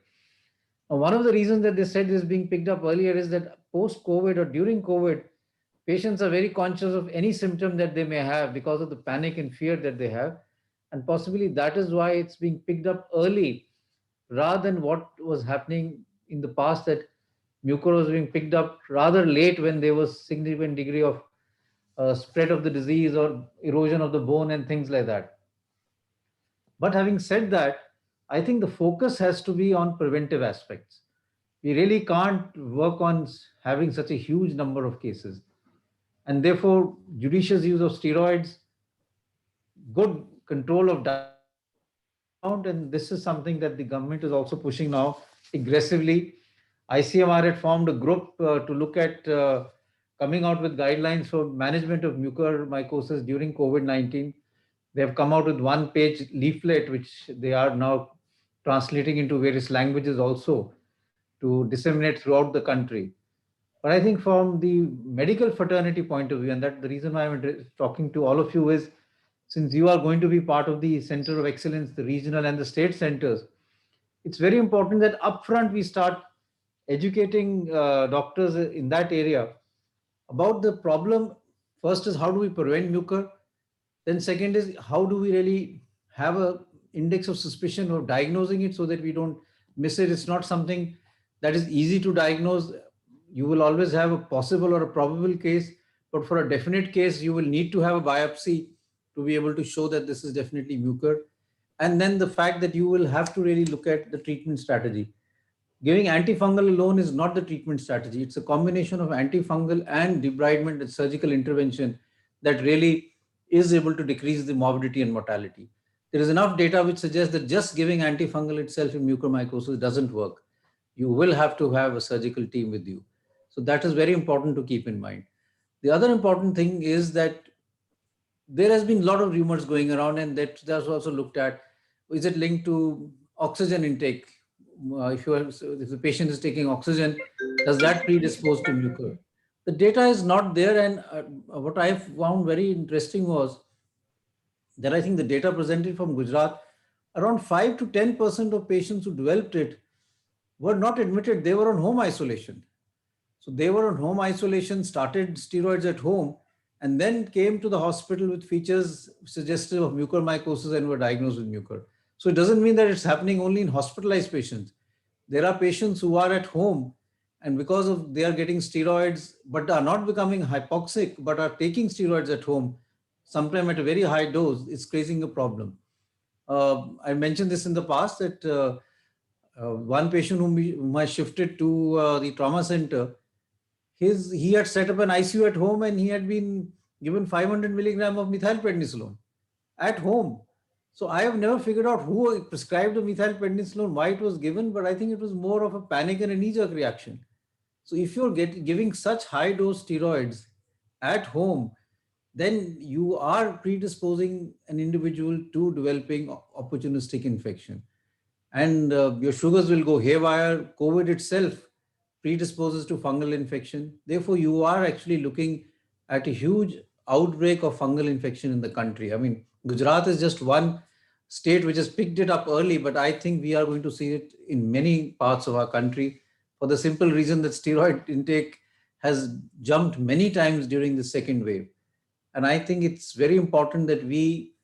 Now, one of the reasons that they said is being picked up earlier is that post-COVID or during COVID, patients are very conscious of any symptom that they may have because of the panic and fear that they have. And possibly that is why it's being picked up early rather than what was happening in the past, that mucor was being picked up rather late when there was significant degree of spread of the disease or erosion of the bone and things like that. But having said that, I think the focus has to be on preventive aspects. We really can't work on having such a huge number of cases. And therefore, judicious use of steroids, good control of diet, and this is something that the government is also pushing now aggressively. ICMR had formed a group to look at coming out with guidelines for management of mucormycosis during COVID-19. They have come out with one-page leaflet, which they are now translating into various languages also to disseminate throughout the country. But I think from the medical fraternity point of view, and that the reason why I'm talking to all of you is, since you are going to be part of the center of excellence, the regional and the state centers, it's very important that upfront we start educating doctors in that area about the problem. First is how do we prevent mucor? Then second is how do we really have a index of suspicion of diagnosing it so that we don't miss it. It's not something that is easy to diagnose. You will always have a possible or a probable case, but for a definite case, you will need to have a biopsy to be able to show that this is definitely mucor. And then the fact that you will have to really look at the treatment strategy. Giving antifungal alone is not the treatment strategy. It's a combination of antifungal and debridement and surgical intervention that really is able to decrease the morbidity and mortality. There is enough data which suggests that just giving antifungal itself in mucormycosis doesn't work. You will have to have a surgical team with you. So that is very important to keep in mind. The other important thing is that there has been a lot of rumors going around, and that's also looked at. Is it linked to oxygen intake? If the patient is taking oxygen, does that predispose to mucor? The data is not there, and what I found very interesting was that I think the data presented from Gujarat, around 5 to 10% of patients who developed it were not admitted. They were on home isolation. So they were on home isolation, started steroids at home, and then came to the hospital with features suggestive of mucormycosis and were diagnosed with mucor. So it doesn't mean that it's happening only in hospitalized patients. There are patients who are at home, and because of they are getting steroids but are not becoming hypoxic but are taking steroids at home, sometime at a very high dose, it's creating a problem. I mentioned this in the past that one patient whom I shifted to the trauma center, he had set up an ICU at home and he had been given 500 milligram of methylprednisolone at home. So I have never figured out who prescribed the methylprednisolone, why it was given, but I think it was more of a panic and a knee-jerk reaction. So if you're giving such high dose steroids at home, then you are predisposing an individual to developing opportunistic infection. And your sugars will go haywire. COVID itself predisposes to fungal infection. Therefore, you are actually looking at a huge outbreak of fungal infection in the country. I mean, Gujarat is just one state which has picked it up early, but I think we are going to see it in many parts of our country for the simple reason that steroid intake has jumped many times during the second wave. And I think it's very important that we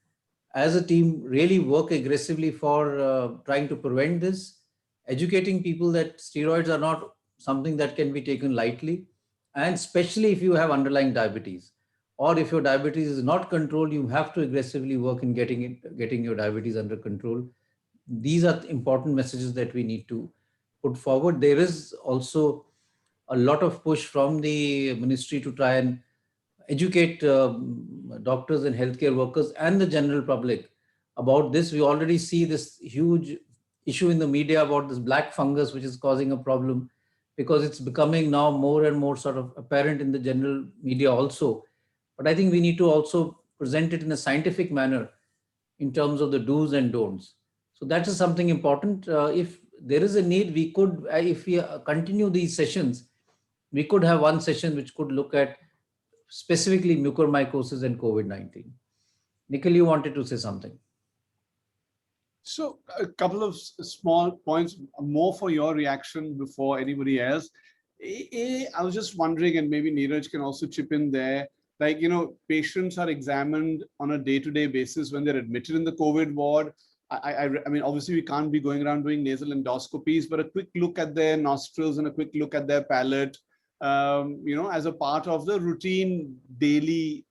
as a team really work aggressively for trying to prevent this, educating people that steroids are not something that can be taken lightly, and especially if you have underlying diabetes, or if your diabetes is not controlled, you have to aggressively work in getting your diabetes under control. These are important messages that we need to put forward. There is also a lot of push from the ministry to try and educate doctors and healthcare workers and the general public about this. We already see this huge issue in the media about this black fungus, which is causing a problem because it's becoming now more and more sort of apparent in the general media also. But I think we need to also present it in a scientific manner in terms of the do's and don'ts. So that is something important. If there is a need, we could, if we continue these sessions, we could have one session which could look at specifically mucormycosis and COVID-19. Nikhil, you wanted to say something. So a couple of small points more for your reaction before anybody else. I was just wondering, and maybe Neeraj can also chip in there, like, patients are examined on a day-to-day basis when they're admitted in the COVID ward. I mean, obviously we can't be going around doing nasal endoscopies, but a quick look at their nostrils and a quick look at their palate, as a part of the routine daily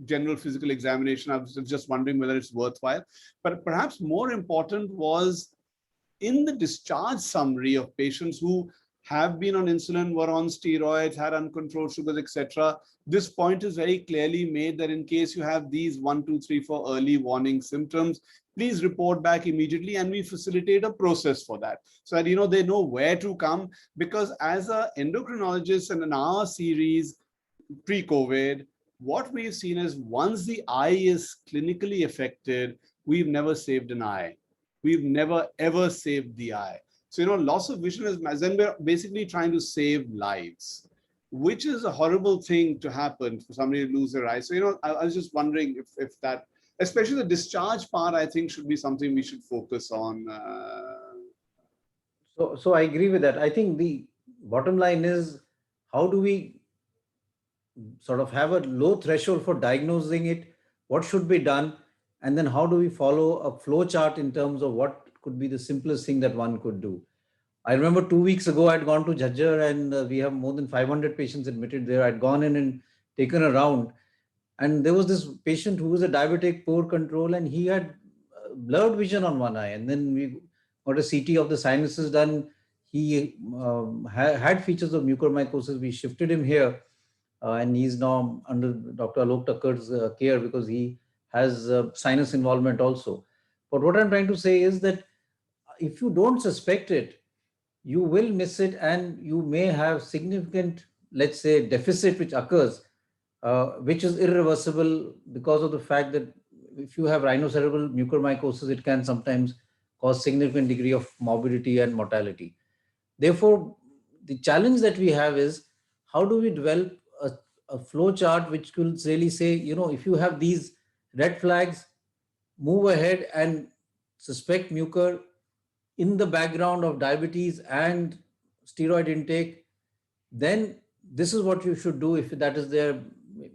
general physical examination. I was just wondering whether it's worthwhile. But perhaps more important was in the discharge summary of patients who have been on insulin, were on steroids, had uncontrolled sugars, etc. This point is very clearly made that in case you have these 1, 2, 3, 4 early warning symptoms, please report back immediately, and we facilitate a process for that so that they know where to come. Because as an endocrinologist and in our series pre-COVID, what we've seen is once the eye is clinically affected, we've never saved an eye. We've never ever saved the eye. So loss of vision is then we're basically trying to save lives. which is a horrible thing to happen for somebody to lose their eyes. So, I was just wondering if that, especially the discharge part, I think should be something we should focus on. So I agree with that. I think the bottom line is, how do we sort of have a low threshold for diagnosing it? What should be done? And then how do we follow a flow chart in terms of what could be the simplest thing that one could do? I remember 2 weeks ago, I'd gone to Jhajjar, and we have more than 500 patients admitted there. I'd gone in and taken a round, and there was this patient who was a diabetic, poor control, and he had blurred vision on one eye. And then we got a CT of the sinuses done. He had features of mucormycosis. We shifted him here, and he's now under Dr. Alok Takkar's care because he has sinus involvement also. But what I'm trying to say is that if you don't suspect it, you will miss it, and you may have significant, let's say, deficit which occurs, which is irreversible because of the fact that if you have rhinocerebral mucormycosis, it can sometimes cause significant degree of morbidity and mortality. Therefore, the challenge that we have is, how do we develop a flow chart which will really say, if you have these red flags, move ahead and suspect mucor in the background of diabetes and steroid intake, then this is what you should do. If that is there,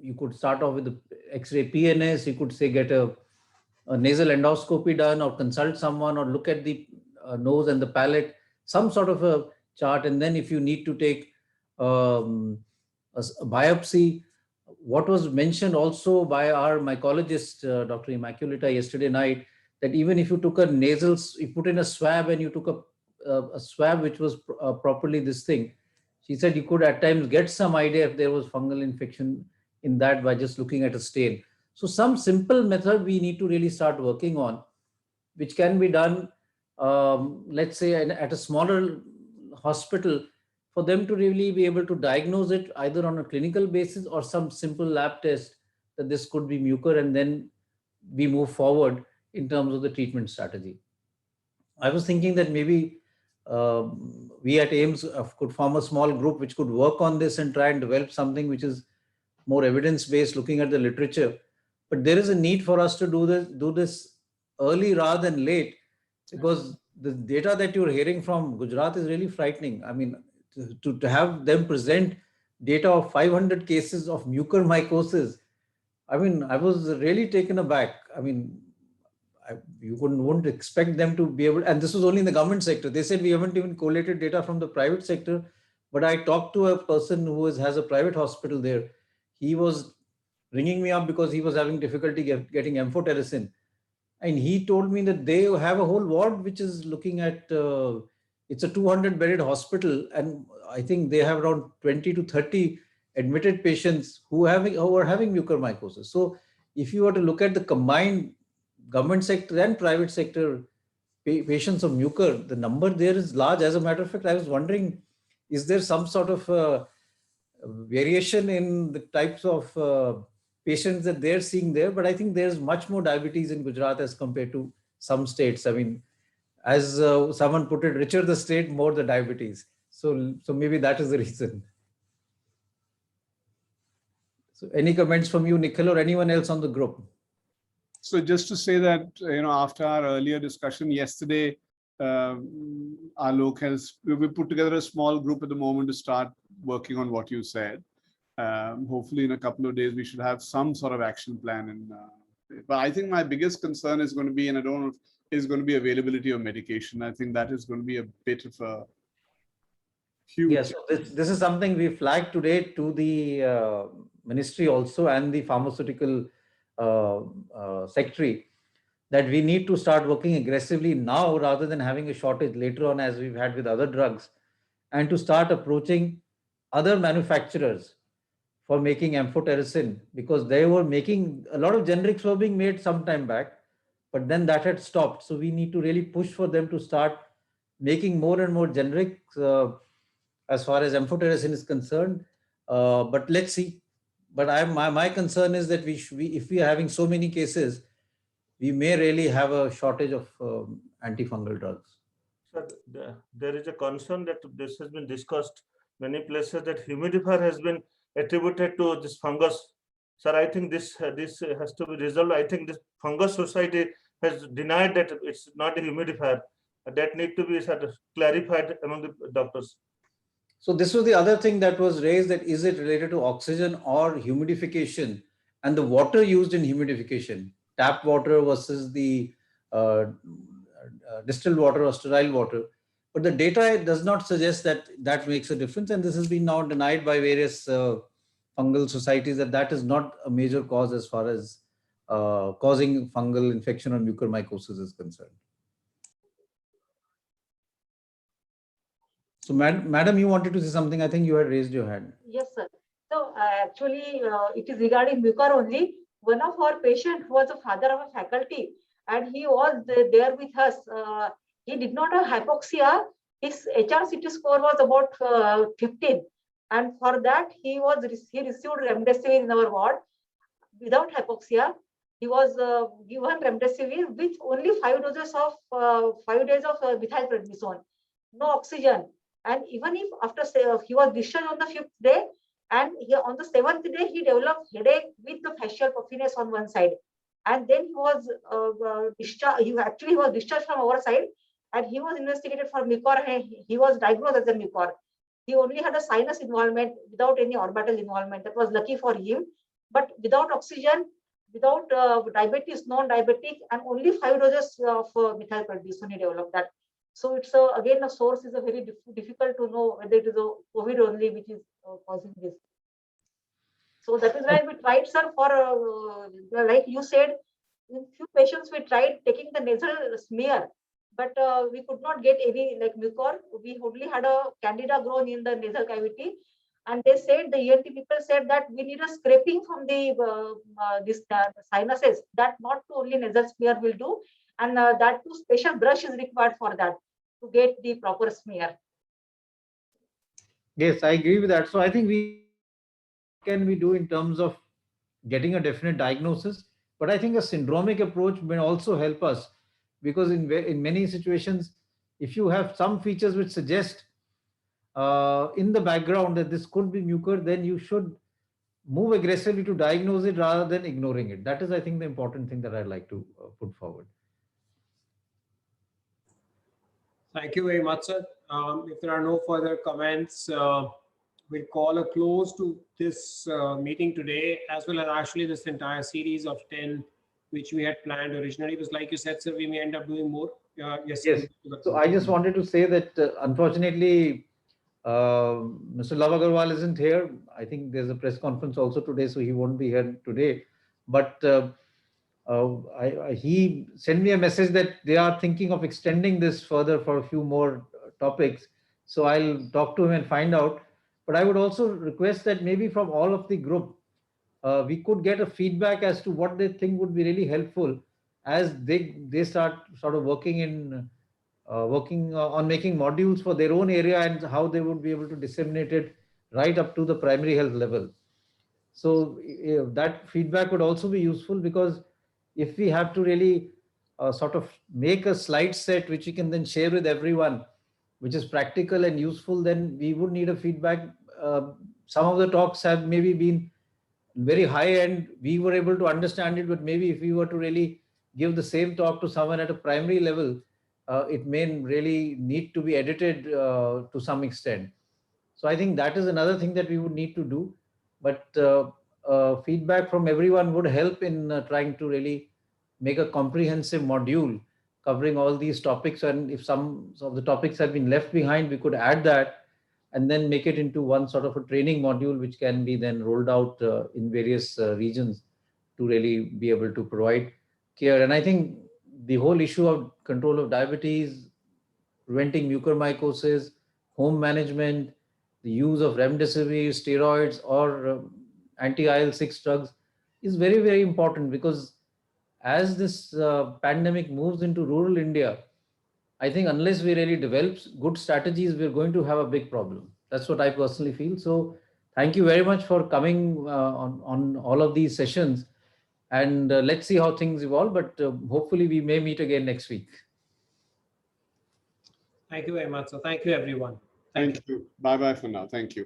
you could start off with the X-ray PNS, you could say get a nasal endoscopy done, or consult someone, or look at the nose and the palate, some sort of a chart. And then if you need to take a biopsy, what was mentioned also by our mycologist, Dr. Immaculata, yesterday night, that even if you took a nasal, you put in a swab and you took a swab which was properly this thing, she said you could at times get some idea if there was fungal infection in that by just looking at a stain. So some simple method we need to really start working on, which can be done, let's say at a smaller hospital, for them to really be able to diagnose it either on a clinical basis or some simple lab test that this could be mucor, and then we move forward in terms of the treatment strategy. I was thinking that maybe we at AIIMS could form a small group which could work on this and try and develop something which is more evidence-based, looking at the literature. But there is a need for us to do this early rather than late, because the data that you're hearing from Gujarat is really frightening. I mean, to have them present data of 500 cases of mucormycosis, I mean, I was really taken aback. I mean, you wouldn't expect them to be able, and this was only in the government sector. They said we haven't even collated data from the private sector. But I talked to a person who has a private hospital there. He was ringing me up because he was having difficulty getting amphotericin. And he told me that they have a whole ward which is looking at, it's a 200-bedded hospital. And I think they have around 20 to 30 admitted patients who are having mucormycosis. So if you were to look at the combined government sector and private sector patients of mucor, the number there is large. As a matter of fact, I was wondering, is there some sort of variation in the types of patients that they're seeing there? But I think there's much more diabetes in Gujarat as compared to some states. I mean, as someone put it, richer the state, more the diabetes. So maybe that is the reason. So any comments from you, Nikhil, or anyone else on the group? So just to say that, after our earlier discussion yesterday, Alok we put together a small group at the moment to start working on what you said. Hopefully in a couple of days, we should have some sort of action plan. But I think my biggest concern is going to be, and I don't know, is going to be availability of medication. I think that is going to be a bit of a huge. Yes, this is something we flagged today to the ministry also and the pharmaceutical secretary, that we need to start working aggressively now rather than having a shortage later on, as we've had with other drugs, and to start approaching other manufacturers for making amphotericin, because they were making, a lot of generics were being made some time back, but then that had stopped. So we need to really push for them to start making more and more generics as far as amphotericin is concerned. But let's see. But my concern is that if we are having so many cases, we may really have a shortage of antifungal drugs. Sir, there is a concern that this has been discussed many places that humidifier has been attributed to this fungus. Sir, I think this has to be resolved. I think this fungus society has denied that it's not a humidifier. That need to be sort of clarified among the doctors. So this was the other thing that was raised, that is it related to oxygen or humidification and the water used in humidification, tap water versus the distilled water or sterile water. But the data does not suggest that that makes a difference. And this has been now denied by various fungal societies, that that is not a major cause as far as causing fungal infection or mucormycosis is concerned. So, madam, you wanted to say something. I think you had raised your hand. Yes, sir. So actually, it is regarding mucor only. One of our patient who was a father of a faculty, and he was there with us. He did not have hypoxia. His HRCT score was about 15, and for that he received remdesivir in our ward without hypoxia. He was given remdesivir with only 5 doses of 5 days of methylprednisone, no oxygen. And even if after he was discharged on the 5th day, and on the 7th day he developed headache with the facial puffiness on one side, and then he was discharged. He was discharged from our side, and he was investigated for mucor. And he was diagnosed as a mucor. He only had a sinus involvement without any orbital involvement. That was lucky for him. But without oxygen, without diabetes, non-diabetic, and only 5 doses of methylprednisone he developed that. So it's again, the source is a very difficult to know whether it is a COVID only which is causing this. So that is why we tried, sir, for like you said, in few patients we tried taking the nasal smear, but we could not get any like mucor. We only had a candida grown in the nasal cavity, and they said, the ENT people said that we need a scraping from the sinuses. That not only nasal smear will do, and that too special brush is required for that to get the proper smear. Yes, I agree with that. So I think what can we do in terms of getting a definite diagnosis? But I think a syndromic approach may also help us, because in many situations, if you have some features which suggest in the background that this could be mucor, then you should move aggressively to diagnose it rather than ignoring it. That is, I think, the important thing that I'd like to put forward. Thank you very much, sir. If there are no further comments, we'll call a close to this meeting today, as well as actually this entire series of 10, which we had planned originally. Because like you said, sir, we may end up doing more. Yes. Yes. So I just wanted to say that unfortunately, Mr. Love Agarwal isn't here. I think there's a press conference also today, so he won't be here today. But he sent me a message that they are thinking of extending this further for a few more topics. So I'll talk to him and find out. But I would also request that maybe from all of the group, we could get a feedback as to what they think would be really helpful as they start sort of working on making modules for their own area, and how they would be able to disseminate it right up to the primary health level. So that feedback would also be useful, because if we have to really sort of make a slide set which we can then share with everyone, which is practical and useful, then we would need a feedback. Some of the talks have maybe been very high end. We were able to understand it, but maybe if we were to really give the same talk to someone at a primary level, it may really need to be edited to some extent. So I think that is another thing that we would need to do. But feedback from everyone would help in trying to really make a comprehensive module covering all these topics. And if some of the topics have been left behind, we could add that and then make it into one sort of a training module, which can be then rolled out in various regions to really be able to provide care. And I think the whole issue of control of diabetes, preventing mucormycosis, home management, the use of remdesivir, steroids, or anti-IL-6 drugs is very, very important, because as this pandemic moves into rural India, I think unless we really develop good strategies, we're going to have a big problem. That's what I personally feel. So thank you very much for coming on all of these sessions. And let's see how things evolve, but hopefully we may meet again next week. Thank you very much, sir. Thank you, everyone. Thank Thank you. Bye-bye for now. Thank you.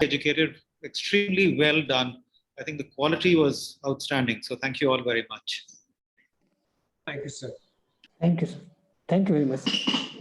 Educated, extremely well done. I think the quality was outstanding. So thank you all very much. Thank you, sir. Thank you, sir. Thank you very much.